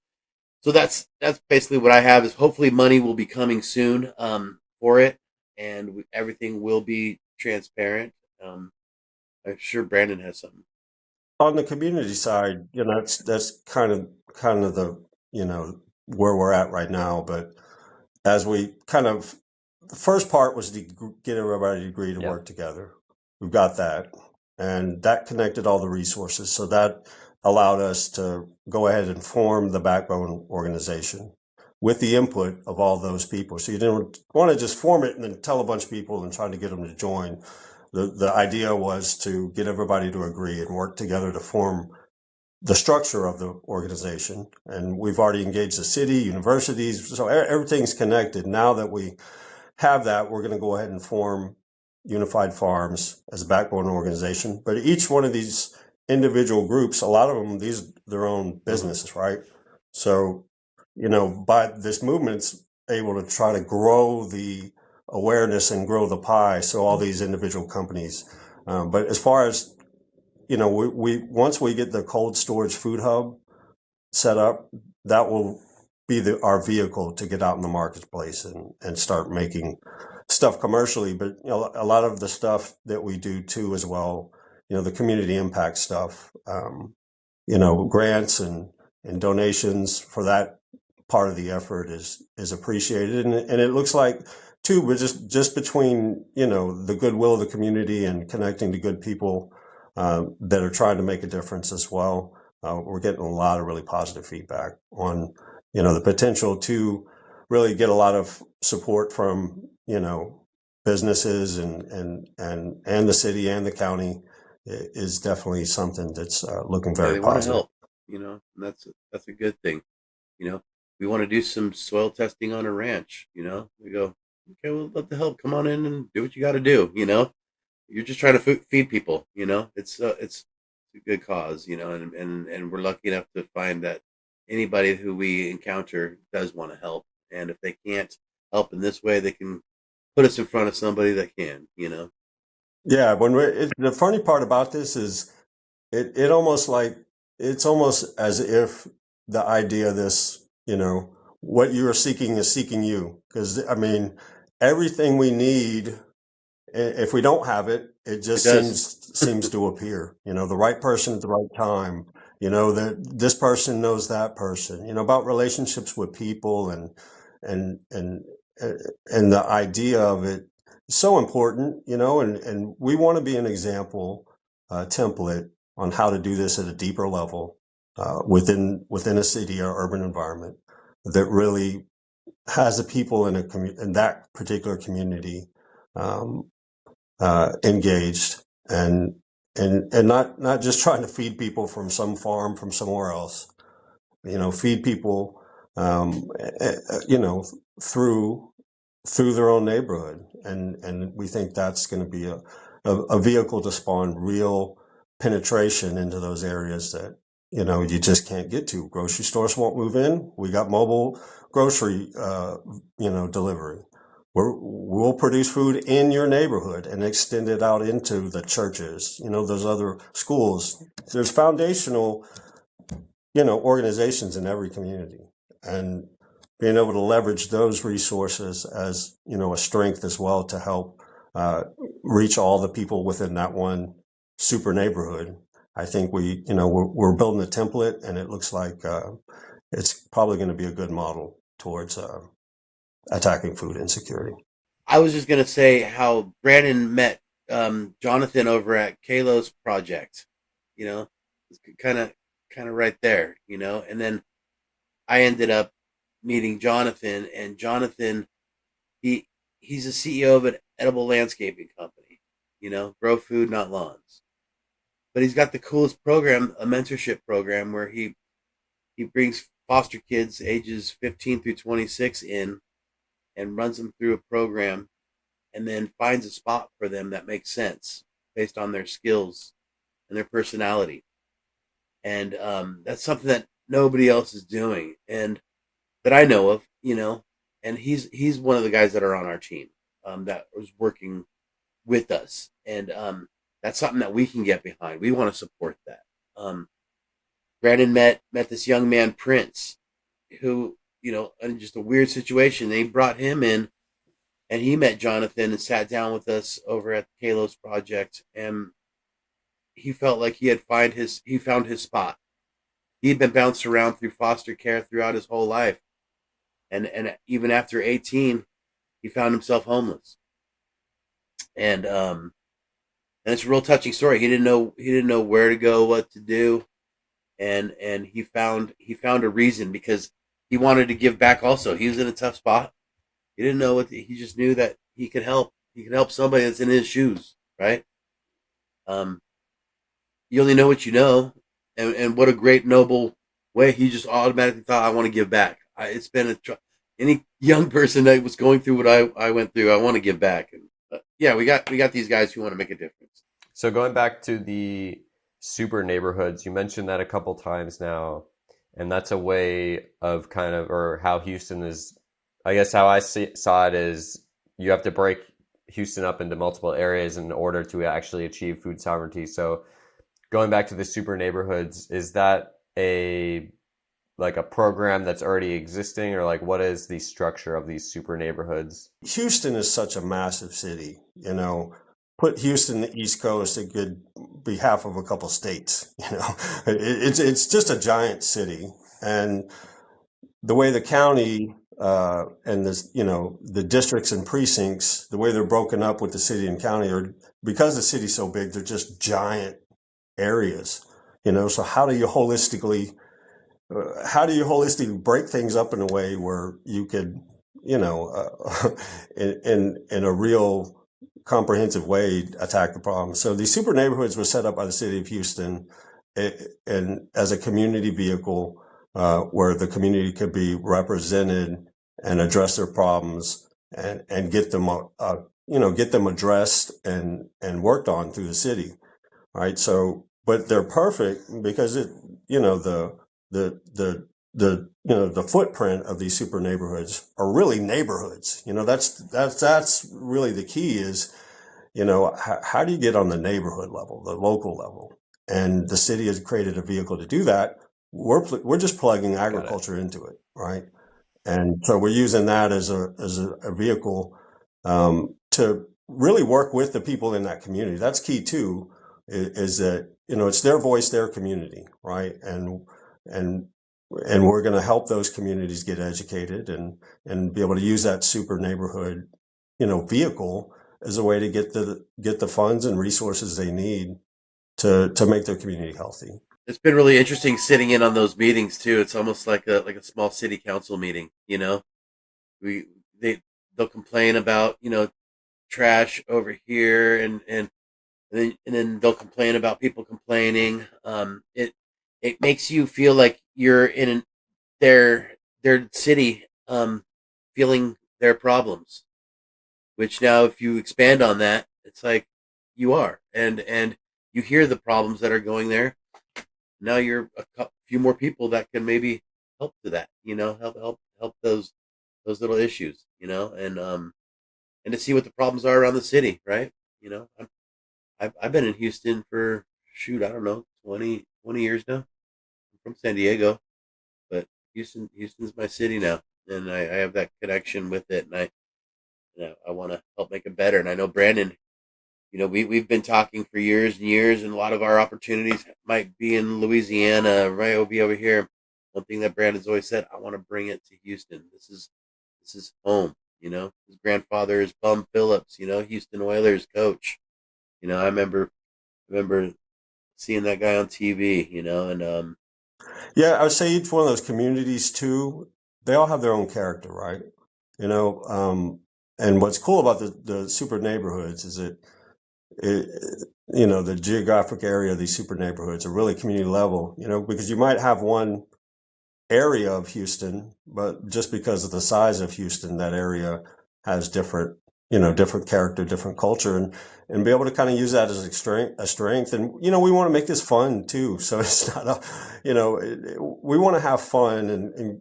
S2: that's basically what I have. Is hopefully money will be coming soon for it, and everything will be transparent. I'm sure Brandon has something.
S3: On the community side, that's kind of the where we're at right now. But as we kind of, the first part was to get everybody to agree to
S1: Yeah.
S3: work together. We've got that. And that connected all the resources. So that allowed us to go ahead and form the backbone organization with the input of all those people. So you didn't want to just form it and then tell a bunch of people and try to get them to join. The idea was to get everybody to agree and work together to form the structure of the organization. And we've already engaged the city, universities, so everything's connected. Now that we have that, we're going to go ahead and form Unified Farms as a backbone organization. But each one of these individual groups, a lot of them, these their own businesses, right? So, by this movement's able to try to grow the awareness and grow the pie. So all these individual companies. But as far as we once we get the cold storage food hub set up, that will be our vehicle to get out in the marketplace and start making stuff commercially. But a lot of the stuff that we do too as well, the community impact stuff, grants and donations for that part of the effort is appreciated. And it looks like too, but just between, the goodwill of the community and connecting to good people that are trying to make a difference as well. We're getting a lot of really positive feedback on, the potential to really get a lot of support from, businesses and the city and the county is definitely something that's looking very
S2: they want to
S3: positive.
S2: help, and that's a good thing. We want to do some soil testing on a ranch. We go, okay, well, let the help come on in and do what you got to do. You're just trying to feed people. It's a good cause. And we're lucky enough to find that anybody who we encounter does want to help, and if they can't help in this way, they can put us in front of somebody that can.
S3: Yeah, the funny part about this is it almost like it's almost as if the idea of this, what you are seeking is seeking you. Because I mean, everything we need, if we don't have it, it just
S2: It does.
S3: seems to appear. The right person at the right time. That this person knows that person. About relationships with people and and and the idea of it is so important. And we want to be an example, template on how to do this at a deeper level within a city or urban environment that really has the people in that particular community um, engaged and not just trying to feed people from some farm from somewhere else. Feed people, through their own neighborhood, and we think that's going to be a vehicle to spawn real penetration into those areas that you just can't get to. Grocery stores won't move in. We got mobile grocery delivery. We'll produce food in your neighborhood and extend it out into the churches, those other schools. There's foundational organizations in every community, and being able to leverage those resources as a strength as well to help reach all the people within that one super neighborhood. I think we're building a template, and it looks like it's probably going to be a good model towards attacking food insecurity.
S2: I was just gonna say how Brandon met Jonathan over at Kalo's project. It's kind of right there. And then I ended up meeting Jonathan, and Jonathan, he's the CEO of an edible landscaping company. Grow food, not lawns. But he's got the coolest program, a mentorship program, where he brings foster kids ages 15 through 26 in and runs them through a program, and then finds a spot for them that makes sense based on their skills and their personality. And that's something that nobody else is doing, and that I know of. And he's one of the guys that are on our team that was working with us, and that's something that we can get behind. We want to support that. Brandon met this young man, Prince, who, in just a weird situation, they brought him in, and he met Jonathan and sat down with us over at Kalo's project, and he felt like he found his spot. He had been bounced around through foster care throughout his whole life, and even after 18, he found himself homeless. And it's a real touching story. He didn't know where to go, what to do, and he found a reason because he wanted to give back. Also, he was in a tough spot. He didn't know he just knew that he could help. He could help somebody that's in his shoes, right? Um, you only know what you know, and what a great noble way. He just automatically thought, I want to give back. It's been any young person that was going through what I went through. I want to give back, and yeah, we got these guys who want to make a difference.
S1: So going back to the super neighborhoods, you mentioned that a couple times now, and that's a way of kind of, or how Houston is, I guess how saw it is you have to break Houston up into multiple areas in order to actually achieve food sovereignty. So going back to the super neighborhoods, is that like a program that's already existing, or like what is the structure of these super neighborhoods?
S3: Houston is such a massive city, put Houston the East Coast, it could be half of a couple states, it's just a giant city. And the way the county and this, the districts and precincts, the way they're broken up with the city and county, are because the city's so big, they're just giant areas, so how do you holistically break things up in a way where you could, in a real comprehensive way, attack the problem? So these super neighborhoods were set up by the city of Houston, and as a community vehicle, where the community could be represented and address their problems and get them, get them addressed and worked on through the city, right? So, but they're perfect because the footprint of these super neighborhoods are really neighborhoods. That's really the key is, how do you get on the neighborhood level, the local level? And the city has created a vehicle to do that. We're just plugging agriculture into it, right? And so we're using that as a vehicle to really work with the people in that community. That's key too, is that, it's their voice, their community, right? And we're going to help those communities get educated and be able to use that super neighborhood, vehicle as a way to get the funds and resources they need to make their community healthy.
S2: It's been really interesting sitting in on those meetings too. It's almost like a small city council meeting. They'll complain about trash over here, and then they'll complain about people complaining. It makes you feel like you're in their city, feeling their problems. Which now, if you expand on that, it's like you are, and you hear the problems that are going there. Now you're a few more people that can maybe help to that, help those little issues, and to see what the problems are around the city, right? I've been in Houston for I don't know, 20 years now. I'm from San Diego, but Houston's my city now, and I have that connection with it, and I want to help make it better. And I know Brandon, we've been talking for years and years, and a lot of our opportunities might be in Louisiana, right? It'll be over here. One thing that Brandon's always said, I want to bring it to Houston. This is home. His grandfather is Bum Phillips, Houston Oilers coach. I remember seeing that guy on TV, and
S3: yeah, I would say each one of those communities too, they all have their own character, right? And what's cool about the super neighborhoods is that the geographic area of these super neighborhoods are really community level, because you might have one area of Houston, but just because of the size of Houston, that area has different character, different culture, and be able to kind of use that as a strength. And, we want to make this fun too. So it's not we want to have fun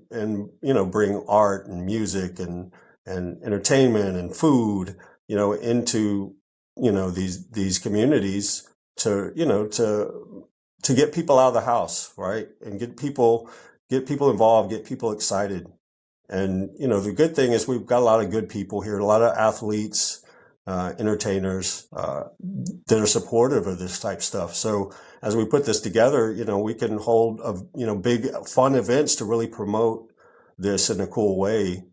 S3: and bring art and music and entertainment and food, into, these communities to get people out of the house, right? And get people involved, get people excited. And, the good thing is we've got a lot of good people here, a lot of athletes, entertainers, that are supportive of this type stuff. So as we put this together, we can hold, big fun events to really promote this in a cool way,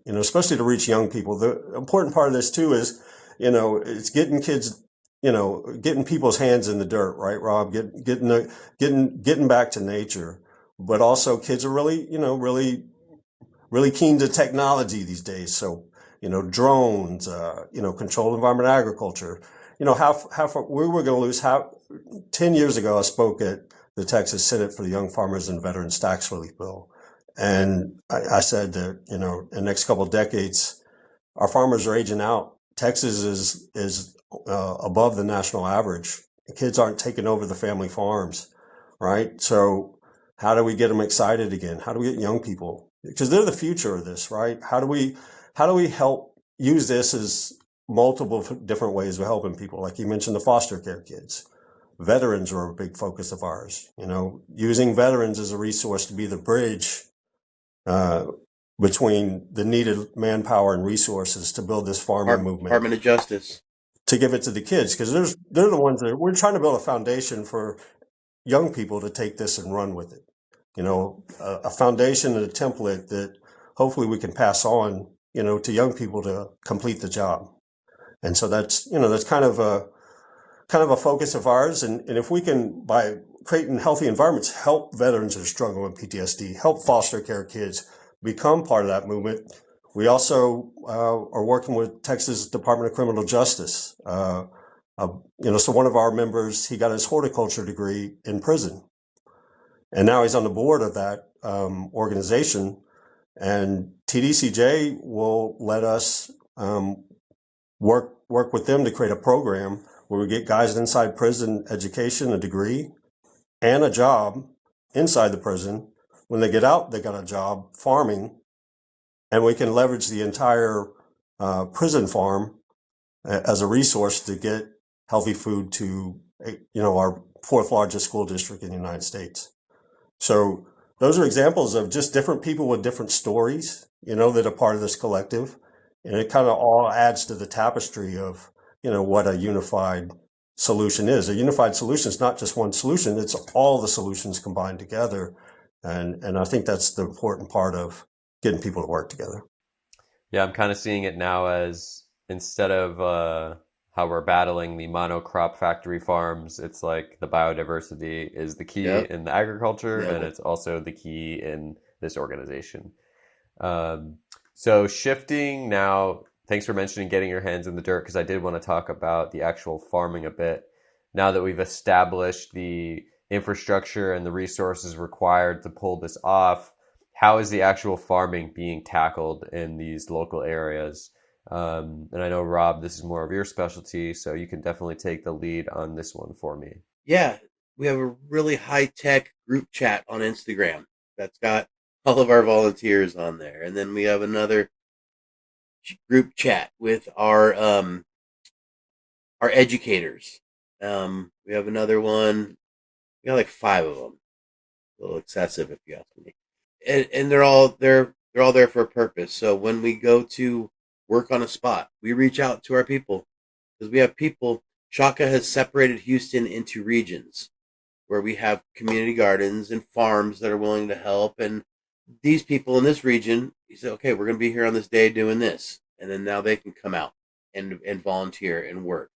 S3: especially to reach young people. The important part of this too is, it's getting kids, getting people's hands in the dirt, right, Rob? Getting back to nature. But also kids are really, really keen to technology these days. So, drones, controlled environment agriculture, how far we were going to lose 10 years ago, I spoke at the Texas Senate for the Young Farmers and Veterans Tax Relief Bill. And I said that, in the next couple of decades, our farmers are aging out. Texas is above the national average. The kids aren't taking over the family farms, right? So how do we get them excited again? How do we get young people? Because they're the future of this, right? How do we help use this as multiple different ways of helping people? Like you mentioned, the foster care kids. Veterans are a big focus of ours. Using veterans as a resource to be the bridge between the needed manpower and resources to build this farming movement.
S2: Department of Justice.
S3: To give it to the kids, because they're the ones that we're trying to build a foundation for young people to take this and run with it. A foundation and a template that hopefully we can pass on, to young people to complete the job. And so that's kind of a focus of ours. And if we can, by creating healthy environments, help veterans that are struggling with PTSD, help foster care kids become part of that movement. We also are working with Texas Department of Criminal Justice. So one of our members, he got his horticulture degree in prison. And now he's on the board of that organization. And TDCJ will let us work with them to create a program where we get guys inside prison education, a degree, and a job inside the prison. When they get out, they got a job farming, and we can leverage the entire prison farm as a resource to get healthy food to, our fourth largest school district in the United States. So those are examples of just different people with different stories, that are part of this collective. And it kind of all adds to the tapestry of, what a unified solution is. A unified solution is not just one solution, it's all the solutions combined together. And I think that's the important part of getting people to work together.
S1: Yeah, I'm kind of seeing it now as, instead of how we're battling the monocrop factory farms, it's like the biodiversity is the key in the agriculture, and it's also the key in this organization. So shifting now, thanks for mentioning getting your hands in the dirt, because I did want to talk about the actual farming a bit. Now that we've established the infrastructure and the resources required to pull this off, how is the actual farming being tackled in these local areas? And I know, Rob, this is more of your specialty, so you can definitely take the lead on this one for me.
S2: Yeah, we have a really high-tech group chat on Instagram that's got all of our volunteers on there. And then we have another group chat with our educators. We have another one. We got like 5 of them. A little excessive, if you ask me. And they're all there for a purpose. So when we go to work on a spot, we reach out to our people, because we have people. Shaka has separated Houston into regions where we have community gardens and farms that are willing to help. And these people in this region, you say, okay, we're going to be here on this day doing this. And then now they can come out and volunteer and work.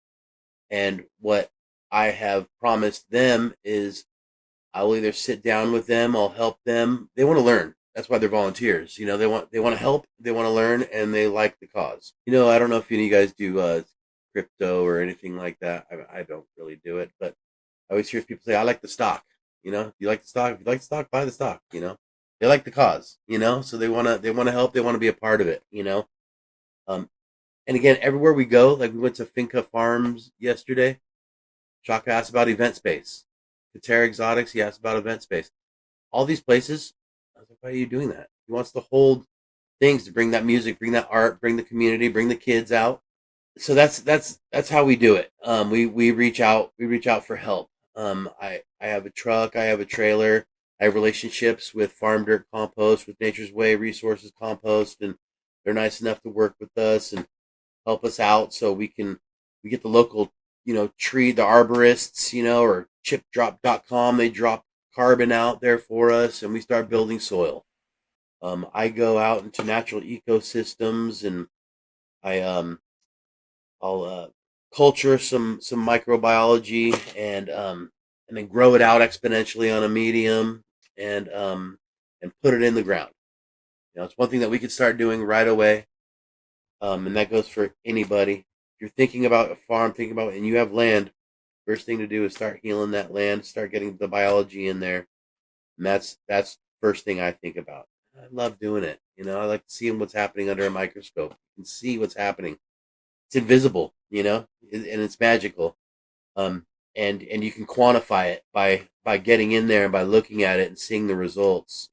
S2: And what I have promised them is I will either sit down with them, I'll help them. They want to learn. That's why they're volunteers. They want to help, they want to learn, and they like the cause. I don't know if any of you guys do crypto or anything like that. I don't really do it, but I always hear people say, I like the stock. You like the stock? If you like the stock, buy the stock. They like the cause, so they want to help, they want to be a part of it, and again, everywhere we go, like we went to Finca Farms yesterday, Shaka asked about event space. Katera Exotics, he asked about event space. All these places, I was like, why are you doing that? He wants to hold things to bring that music, bring that art, bring the community, bring the kids out. So that's how we do it. We reach out for help. I have a truck, I have a trailer, I have relationships with Farm Dirt Compost, with Nature's Way Resources Compost, and they're nice enough to work with us and help us out, so we get the local, tree, the arborists, or chipdrop.com, they drop carbon out there for us, and we start building soil. I go out into natural ecosystems, and I'll culture some microbiology, and then grow it out exponentially on a medium, and put it in the ground. It's one thing that we could start doing right away, and that goes for anybody. If you're thinking about a farm, and you have land, first thing to do is start healing that land, start getting the biology in there, and that's first thing I think about. I love doing it. I like seeing what's happening under a microscope. You can see what's happening. It's invisible, and it's magical. Um, and you can quantify it by getting in there and by looking at it and seeing the results,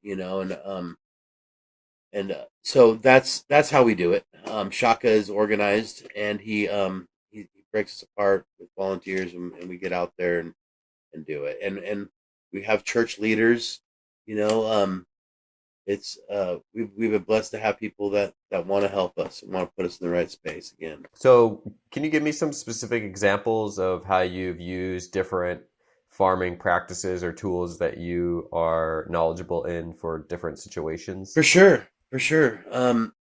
S2: so that's how we do it. Shaka is organized, and he breaks us apart with volunteers, and we get out there and do it. And we have church leaders, you know. It's we've been blessed to have people that want to help us and want to put us in the right space again.
S1: So, can you give me some specific examples of how you've used different farming practices or tools that you are knowledgeable in for different situations?
S2: For sure, for sure. I'm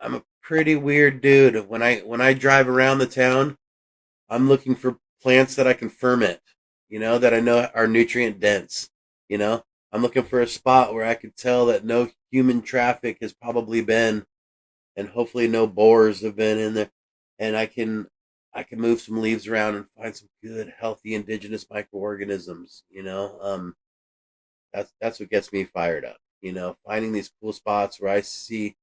S2: a pretty weird dude. When I drive around the town, I'm looking for plants that I can ferment, that I know are nutrient dense. You know, I'm looking for a spot where I could tell that no human traffic has probably been, and hopefully no boars have been in there, and I can move some leaves around and find some good, healthy indigenous microorganisms. That's what gets me fired up. Finding these cool spots where I see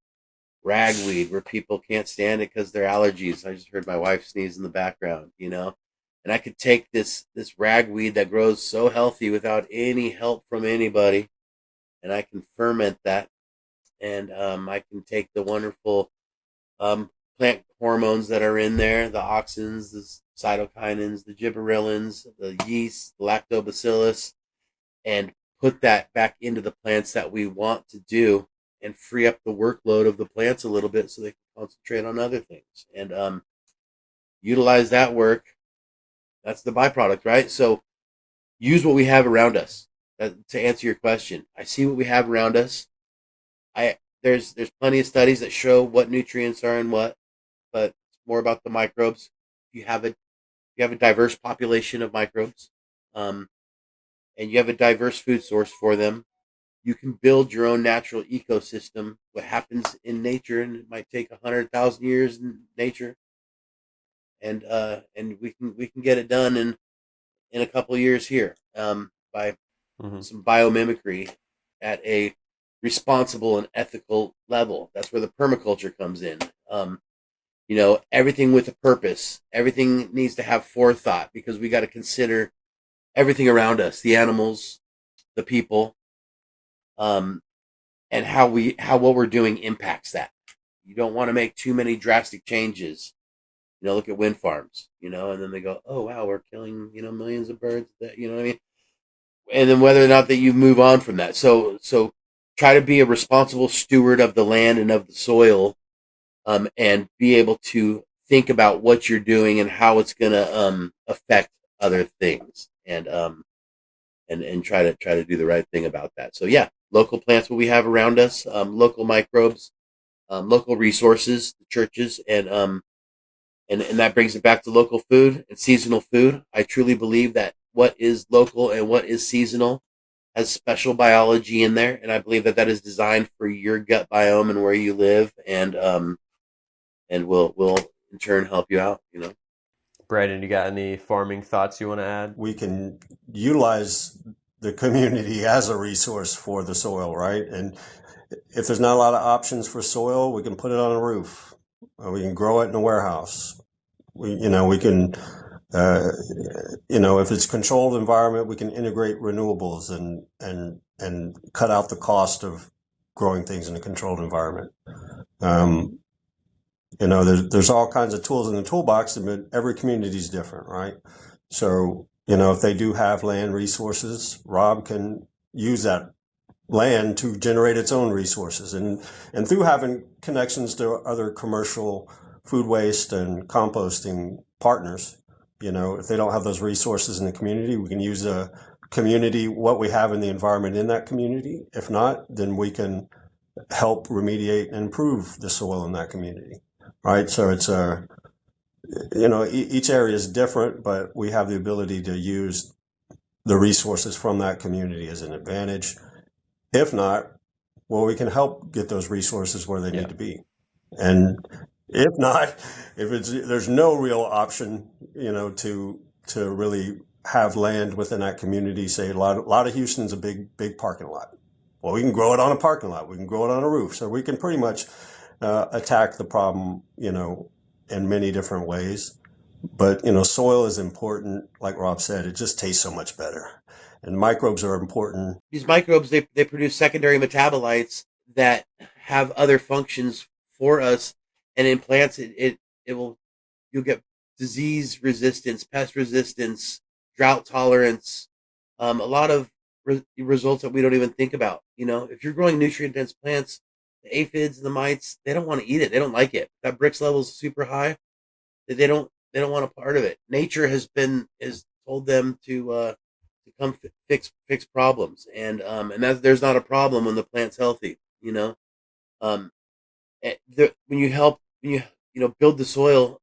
S2: ragweed where people can't stand it because their allergies. I just heard my wife sneeze in the background. And I could take this ragweed that grows so healthy without any help from anybody, and I can ferment that, and I can take the wonderful plant hormones that are in there, the auxins, the cytokinins, the gibberellins, the yeast, the lactobacillus, and put that back into the plants that we want to do, and free up the workload of the plants a little bit so they can concentrate on other things, and utilize that work. That's the byproduct, right? So use what we have around us. To answer your question, I see what we have around us. There's plenty of studies that show what nutrients are in what, but it's more about the microbes. You have a diverse population of microbes, and you have a diverse food source for them. You can build your own natural ecosystem. What happens in nature, and it might take 100,000 years in nature, and we can get it done in a couple of years here, by
S1: Hmm.
S2: some biomimicry at a responsible and ethical level. That's where the permaculture comes in. Everything with a purpose. Everything needs to have forethought, because we got to consider everything around us, the animals, the people, and how what we're doing impacts that. You don't want to make too many drastic changes. Look at wind farms, and then they go, oh, wow, we're killing, millions of birds. You know what I mean? And then whether or not that you move on from that. So try to be a responsible steward of the land and of the soil, and be able to think about what you're doing and how it's going to affect other things, and try to do the right thing about that. So yeah, local plants, what we have around us, local microbes, local resources, the churches, and that brings it back to local food and seasonal food. I truly believe that what is local and what is seasonal has special biology in there, and I believe that is designed for your gut biome and where you live, and will in turn help you out.
S1: Brandon, you got any farming thoughts you want to add?
S3: We can utilize the community as a resource for the soil, right? And if there's not a lot of options for soil, we can put it on a roof. We can grow it in a warehouse. We can, if it's controlled environment, we can integrate renewables and cut out the cost of growing things in a controlled environment. There's all kinds of tools in the toolbox, but every community is different, right? So, if they do have land resources, Rob can use that land to generate its own resources. And through having connections to other commercial food waste and composting partners, if they don't have those resources in the community, we can use a community, what we have in the environment in that community. If not, then we can help remediate and improve the soil in that community, right? So it's each area is different, but we have the ability to use the resources from that community as an advantage. If not, well, we can help get those resources where they need to be. And if not, there's no real option, to really have land within that community. Say a lot of Houston's a big parking lot. Well, we can grow it on a parking lot. We can grow it on a roof. So we can pretty much attack the problem, in many different ways. But, soil is important. Like Rob said, it just tastes so much better. And microbes are important.
S2: These microbes, they produce secondary metabolites that have other functions for us. And in plants, you'll disease resistance, pest resistance, drought tolerance, a lot of results that we don't even think about. If you're growing nutrient dense plants, the aphids and the mites, they don't want to eat it. They don't like it. That Brix level is super high. They don't want a part of it. Nature has told them to come fix problems, and there's not a problem when the plant's healthy. When you build the soil,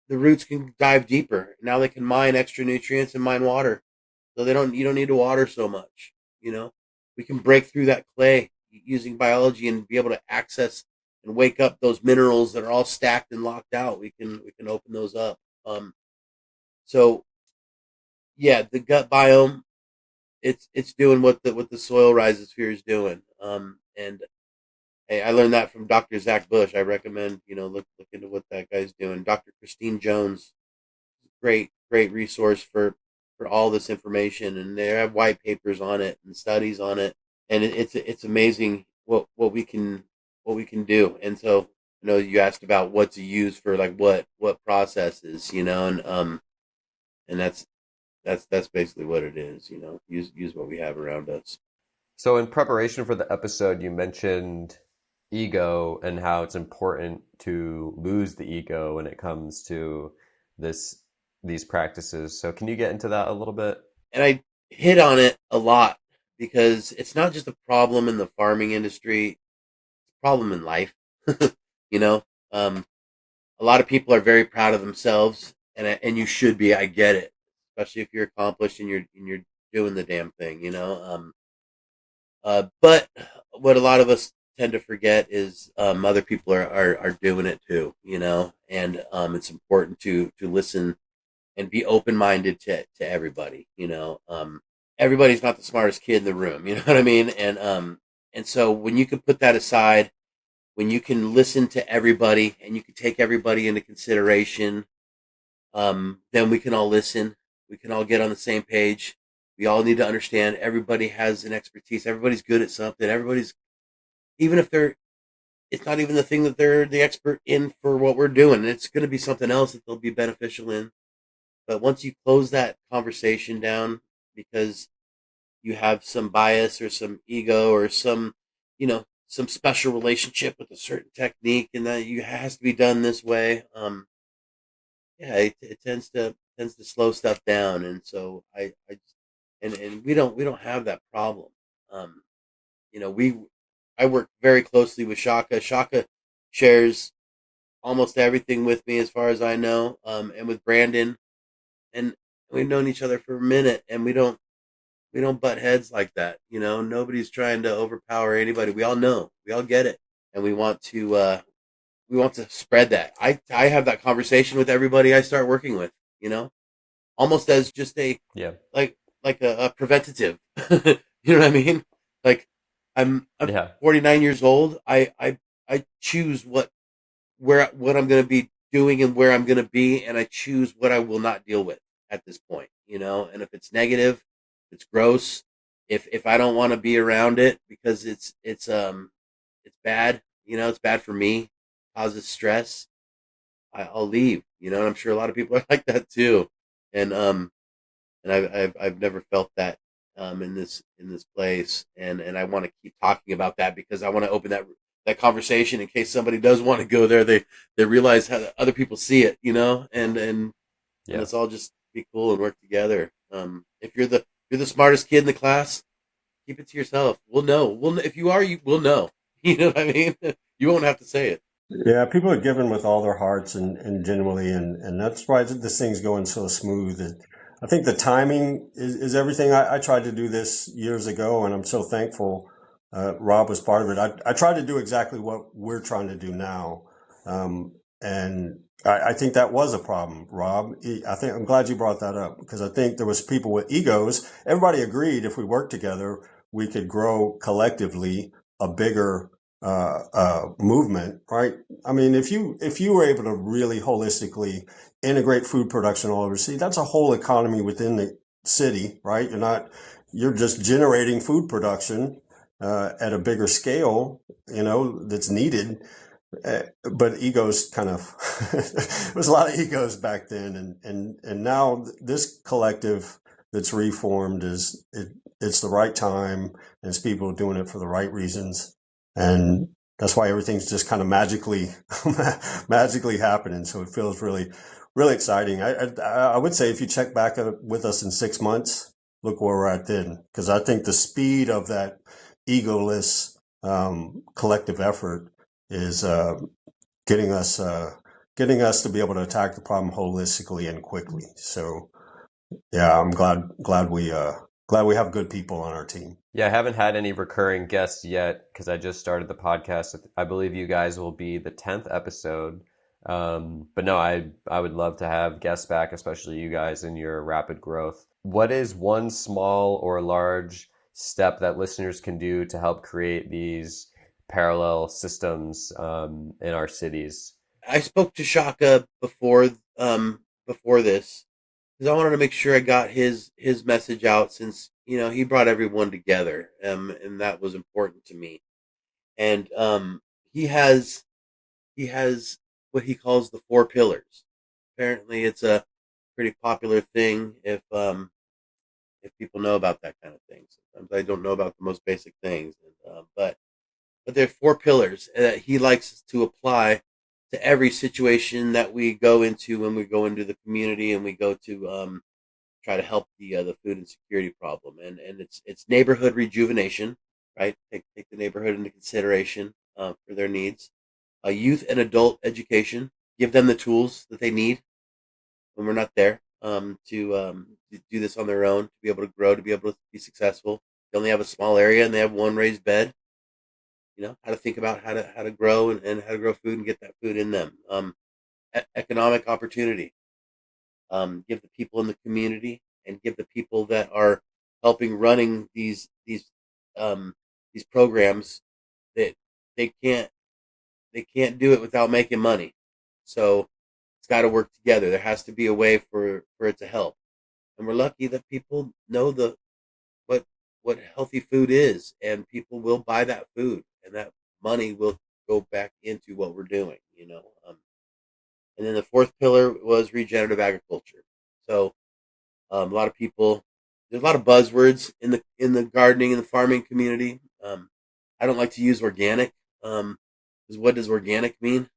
S2: the roots can dive deeper. Now they can mine extra nutrients and mine water, so you don't need to water so much. We can break through that clay using biology and be able to access and wake up those minerals that are all stacked and locked out. We can open those up. So yeah, the gut biome, it's doing what the soil rhizosphere is doing. And hey, I learned that from Dr. Zach Bush. I recommend, look into what that guy's doing. Dr. Christine Jones, great resource for all this information, and they have white papers on it and studies on it, and it's amazing what we can do. And so, you asked about what to use for like what processes, and that's basically what it is. Use what we have around us.
S1: So in preparation for the episode, you mentioned ego and how it's important to lose the ego when it comes to these practices. So can you get into that a little bit?
S2: And I hit on it a lot because it's not just a problem in the farming industry, it's a problem in life. A lot of people are very proud of themselves, and you should be. I get it, especially if you're accomplished and you're doing the damn thing. But what a lot of us tend to forget is other people are doing it too, and it's important to listen and be open-minded to everybody. Everybody's not the smartest kid in the room, you know what I mean? And so when you can put that aside, when you can listen to everybody and you can take everybody into consideration, then we can all listen. We can all get on the same page. We all need to understand everybody has an expertise. Everybody's good at something. Even if it's not even the thing that they're the expert in for what we're doing. It's going to be something else that they'll be beneficial in. But once you close that conversation down because you have some bias or some ego or some special relationship with a certain technique and that has to be done this way, it tends to slow stuff down. And so and we don't have that problem. I work very closely with Shaka. Shaka shares almost everything with me as far as I know, and with Brandon, and we've known each other for a minute, and we don't butt heads like that. Nobody's trying to overpower anybody. We all know, we all get it, and we want to spread that. I have that conversation with everybody I start working with, almost as just a like a preventative. You know what I mean? Like I'm 49 years old. I choose what I'm going to be doing and where I'm going to be, and I choose what I will not deal with at this point, and if it's negative, it's gross, if I don't want to be around it because it's bad, it's bad for me, causes stress, I'll leave, and I'm sure a lot of people are like that too. And I've never felt that in this place, and I want to keep talking about that because I want to open that conversation in case somebody does want to go there. They realize how other people see it, and let's all just be cool and work together. If you're You're the smartest kid in the class. Keep it to yourself. We'll know. If you are, you will know. You know what I mean? You won't have to say it.
S3: Yeah, people are giving with all their hearts and genuinely, and that's why this thing's going so smooth. I think the timing is everything. I tried to do this years ago, and I'm so thankful Rob was part of it. I tried to do exactly what we're trying to do now, and I think that was a problem, Rob. I'm glad you brought that up because I think there was people with egos. Everybody agreed if we worked together, we could grow collectively a bigger movement, right? I mean, if you were able to really holistically integrate food production all over the city, that's a whole economy within the city, right? You're just generating food production at a bigger scale, that's needed. But egos kind of there was a lot of egos back then, and now this collective that's reformed it's the right time, and it's people doing it for the right reasons, and that's why everything's just kind of magically happening. So it feels really, really exciting. I would say if you check back with us in 6 months, look where we're at then, because I think the speed of that egoless collective effort is getting us to be able to attack the problem holistically and quickly. So yeah, I'm glad we have good people on our team.
S1: Yeah, I haven't had any recurring guests yet because I just started the podcast. I believe you guys will be the 10th episode. But no, I would love to have guests back, especially you guys in your rapid growth. What is one small or large step that listeners can do to help create these parallel systems in our cities?
S2: I spoke to Shaka before this because I wanted to make sure I got his message out since he brought everyone together, and that was important to me. And he has what he calls the 4 pillars. Apparently, it's a pretty popular thing if people know about that kind of thing. Sometimes I don't know about the most basic things, but there are 4 pillars that he likes to apply to every situation that we go into when we go into the community and we go to try to help the food insecurity problem. And it's neighborhood rejuvenation, right? Take the neighborhood into consideration for their needs. Youth and adult education, give them the tools that they need when we're not there to do this on their own, to be able to grow, to be able to be successful. They only have a small area and they have one raised bed. How to think about how to grow and how to grow food and get that food in them. Economic opportunity. Give the people in the community and give the people that are helping running these programs that they can't do it without making money. So it's got to work together. There has to be a way for it to help. And we're lucky that people know what healthy food is, and people will buy that food, and that money will go back into what we're doing. And then the 4th pillar was regenerative agriculture. So a lot of people, there's a lot of buzzwords in the gardening and the farming community. I don't like to use organic because what does organic mean?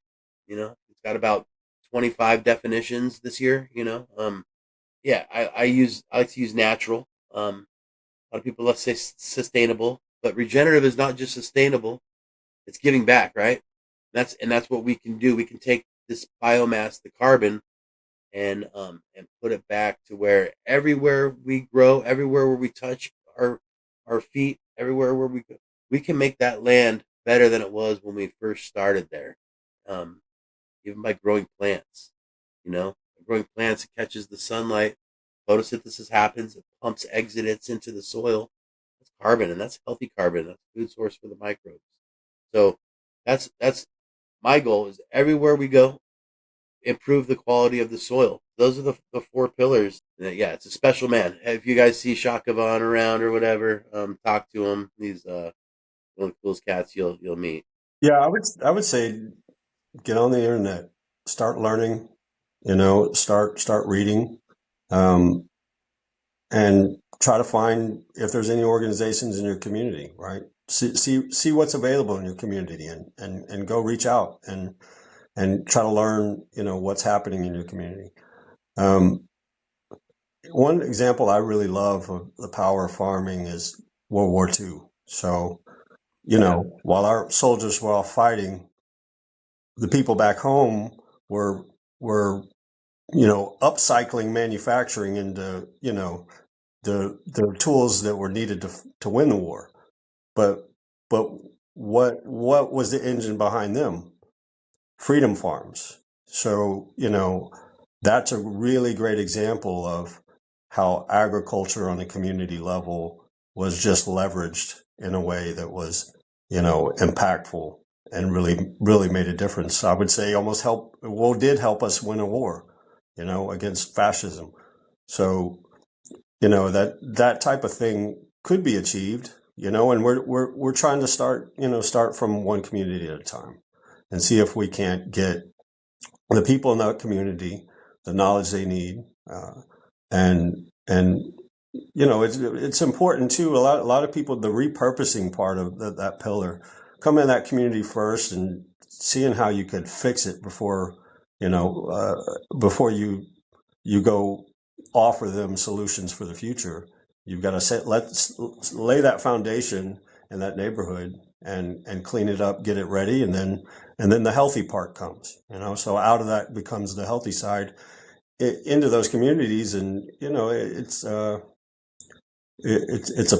S2: It's got about 25 definitions this year. Yeah, I like to use natural. A lot of people let's say sustainable, but regenerative is not just sustainable; it's giving back, right? That's what we can do. We can take this biomass, the carbon, and put it back to where everywhere we grow, everywhere where we touch our feet, everywhere where we go, we can make that land better than it was when we first started there. Um, Even by growing plants, growing plants, it catches the sunlight, photosynthesis happens, it pumps exudates into the soil. That's carbon, and that's healthy carbon. That's a food source for the microbes. So that's my goal is everywhere we go, improve the quality of the soil. Those are the 4 pillars. Yeah, it's a special man. If you guys see Shaka Vaughn around or whatever, talk to him. He's one of the coolest cats you'll meet.
S3: Yeah, I would say get on the internet, start learning, start reading, um, and try to find if there's any organizations in your community, right? See what's available in your community, and go reach out and try to learn, what's happening in your community. Um, one example I really love of the power of farming is World War II. So, while our soldiers were off fighting, the people back home were upcycling manufacturing into the tools that were needed to win the war. But but what was the engine behind them? Freedom farms. So, that's a really great example of how agriculture on a community level was just leveraged in a way that was, impactful and really, really made a difference. I would say did help us win a war, against fascism. So, that type of thing could be achieved, and we're trying to start from one community at a time and see if we can't get the people in that community the knowledge they need, and it's important too. A lot of people, the repurposing part of that pillar, come in that community first and seeing how you could fix it before you go offer them solutions for the future. You've got to let's lay that foundation in that neighborhood and clean it up, get it ready, and then the healthy part comes. So out of that becomes the healthy side into those communities, and it's a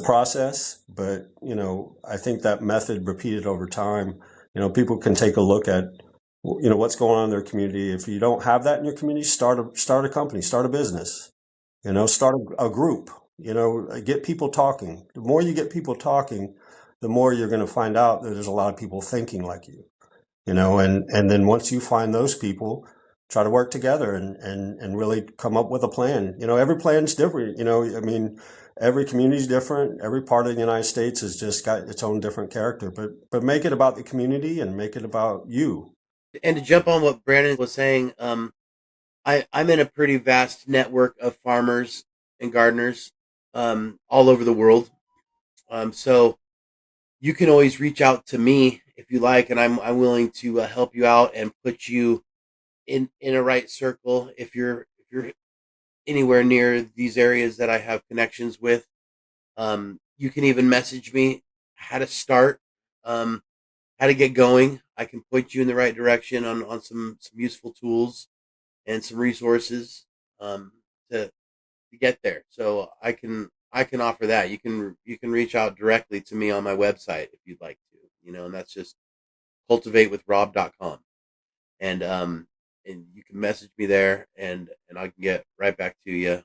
S3: process, but I think that method repeated over time, people can take a look at what's going on in their community. If you don't have that in your community, start a company, start a business, start a group, get people talking. The more you get people talking, the more you're going to find out that there's a lot of people thinking like you, and then once you find those people, try to work together and really come up with a plan. Every plan's different. I mean, every community's different. Every part of the United States has just got its own different character, but make it about the community and make it about you.
S2: And to jump on what Brandon was saying, I'm in a pretty vast network of farmers and gardeners all over the world. So you can always reach out to me if you like, and I'm willing to help you out and put you in a right circle if you're anywhere near these areas that I have connections with. You can even message me how to start, how to get going. I can point you in the right direction on some useful tools and some resources to get there. So I can offer that. You can reach out directly to me on my website if you'd like to. And that's just cultivatewithrob.com. And you can message me there, and I can get right back to you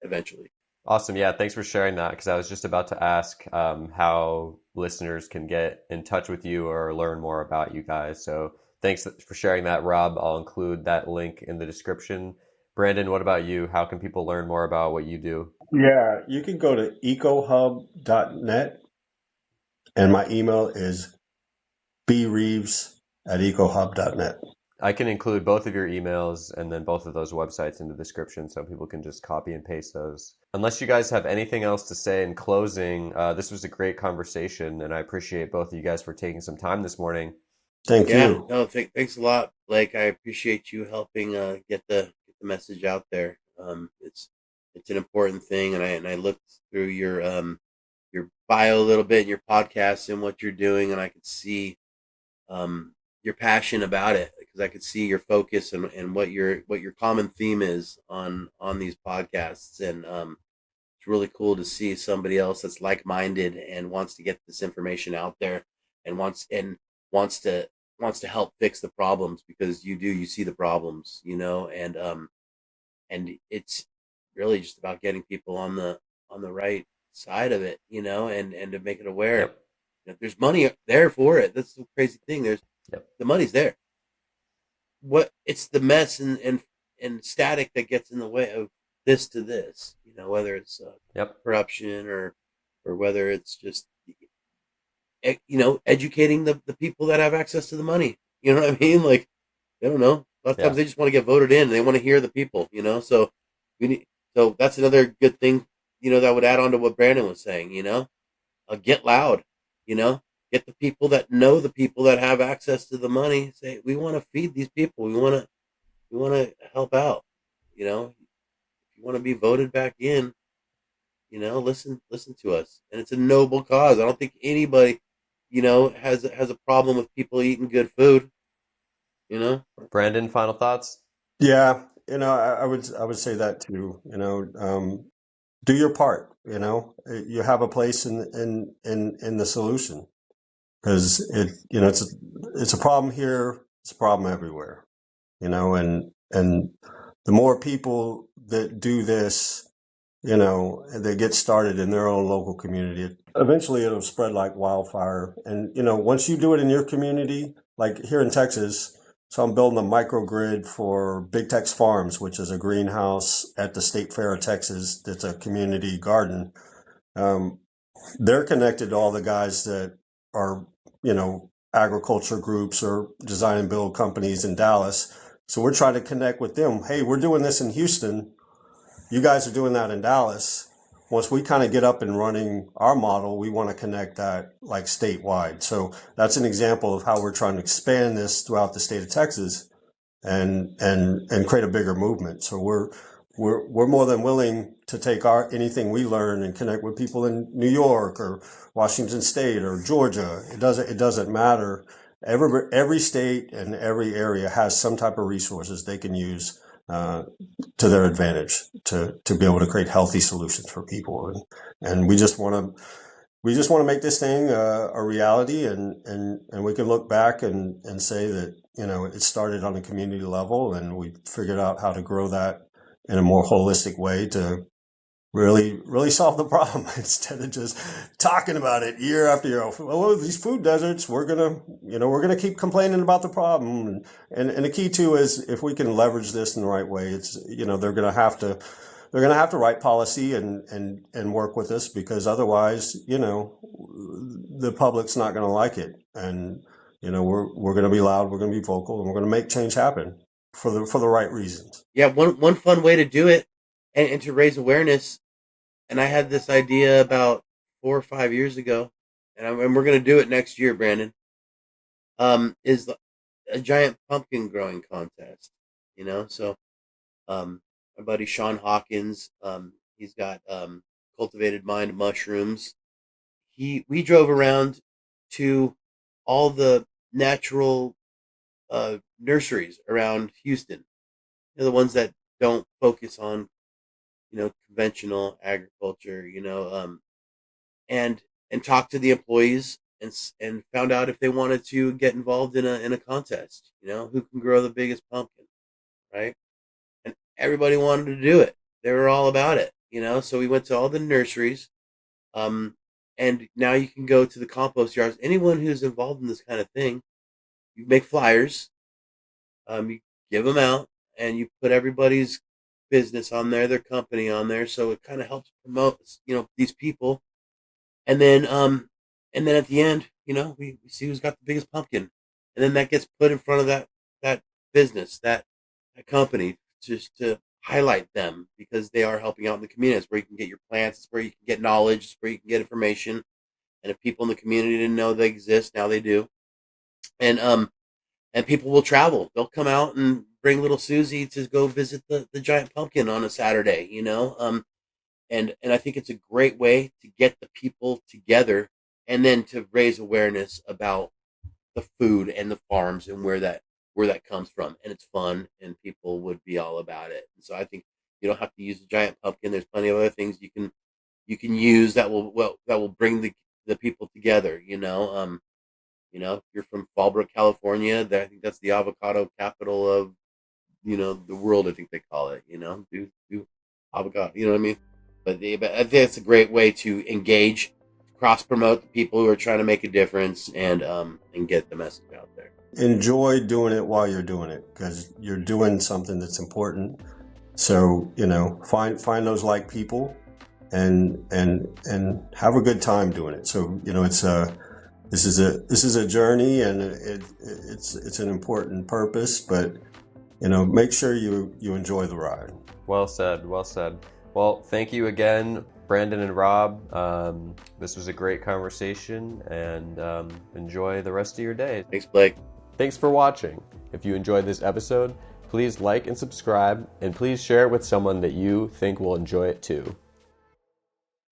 S2: eventually.
S1: Awesome. Yeah, thanks for sharing that, because I was just about to ask how listeners can get in touch with you or learn more about you guys. So thanks for sharing that, Rob. I'll include that link in the description. Brandon, what about you? How can people learn more about what you do?
S3: Yeah, you can go to ecohub.net, and my email is breeves@ecohub.net.
S1: I can include both of your emails and then both of those websites in the description so people can just copy and paste those. Unless you guys have anything else to say in closing, this was a great conversation, and I appreciate both of you guys for taking some time this morning.
S3: Thank
S2: Yeah,
S3: you.
S2: no, thanks a lot, Blake. I appreciate you helping get the message out there. It's an important thing, and I looked through your bio a little bit and your podcast and what you're doing, and I could see your passion about it, because I could see your focus and what your common theme is on these podcasts, and it's really cool to see somebody else that's like minded and wants to get this information out there, and wants to help fix the problems, because you see the problems, and it's really just about getting people on the right side of it, and to make it aware.
S1: Yep.
S2: There's money there for it. That's the crazy thing.
S1: Yep.
S2: The money's there. It's the mess and static that gets in the way of this to this, whether it's
S1: Yep.
S2: corruption or whether it's just educating the people that have access to the money. You know what I mean? Like, I don't know. A lot of times
S1: Yeah.
S2: they just want to get voted in and they want to hear the people, so so that's another good thing, that would add on to what Brandon was saying, get loud, get the people that know the people that have access to the money, say, we want to feed these people. We want to help out, want to be voted back in, listen to us. And it's a noble cause. I don't think anybody, has a problem with people eating good food.
S1: Brandon, final thoughts?
S3: Yeah, I would say that too. Do your part. You have a place in the solution, because it's a problem here. It's a problem everywhere. And the more people that do this, they get started in their own local community, eventually it'll spread like wildfire. And, once you do it in your community, like here in Texas, so I'm building a microgrid for Big Tex Farms, which is a greenhouse at the State Fair of Texas. That's a community garden. They're connected to all the guys that are, agriculture groups or design and build companies in Dallas. So we're trying to connect with them. Hey, we're doing this in Houston. You guys are doing that in Dallas. Once we kind of get up and running our model, we want to connect that like statewide. So that's an example of how we're trying to expand this throughout the state of Texas and create a bigger movement. So we're more than willing to take anything we learn and connect with people in New York or Washington State or Georgia. It doesn't matter. Every state and every area has some type of resources they can use to their advantage to be able to create healthy solutions for people. And we just want to make this thing a reality, and we can look back and say that, it started on a community level, and we figured out how to grow that in a more holistic way to really, really solve the problem instead of just talking about it year after year. Oh, these food deserts, we're gonna keep complaining about the problem. And the key too is, if we can leverage this in the right way, it's, they're gonna have to write policy and work with us, because otherwise, the public's not gonna like it. And, we're gonna be loud, we're gonna be vocal, and we're gonna make change happen for the right reasons.
S2: Yeah, one fun way to do it and to raise awareness, and I had this idea about 4 or 5 years ago, and we're going to do it next year, Brandon, is a giant pumpkin growing contest, So my buddy Sean Hawkins, he's got Cultivated Mind mushrooms. We drove around to all the natural nurseries around Houston, the ones that don't focus on conventional agriculture, and talk to the employees and found out if they wanted to get involved in a contest, who can grow the biggest pumpkin, right? And everybody wanted to do it. They were all about it, So we went to all the nurseries, and now you can go to the compost yards. Anyone who's involved in this kind of thing, you make flyers, you give them out, and you put everybody's business on there, their company on there, so it kind of helps promote, these people. And then at the end, we see who's got the biggest pumpkin, and then that gets put in front of that business, that company, just to highlight them, because they are helping out in the community. It's where you can get your plants. It's where you can get knowledge. It's where you can get information. And if people in the community didn't know they exist, now they do. And people will travel. They'll come out and bring little Susie to go visit the giant pumpkin on a Saturday, and I think it's a great way to get the people together, and then to raise awareness about the food and the farms and where that comes from. And it's fun, and people would be all about it. And so I think you don't have to use a giant pumpkin. There's plenty of other things you can use that will bring the people together, if you're from Fallbrook, California, I think that's the avocado capital of, the world, I think they call it, do avocado, you know what I mean? But I think it's a great way to engage, cross-promote the people who are trying to make a difference, and get the message out there.
S3: Enjoy doing it while you're doing it, because you're doing something that's important. So, find those like people and have a good time doing it. So, it's this is a journey, and it's an important purpose, but make sure you enjoy the ride.
S1: Well said. Well, thank you again, Brandon and Rob. This was a great conversation, and enjoy the rest of your day.
S2: Thanks, Blake.
S1: Thanks for watching. If you enjoyed this episode, Please like and subscribe, and please share it with someone that you think will enjoy it too.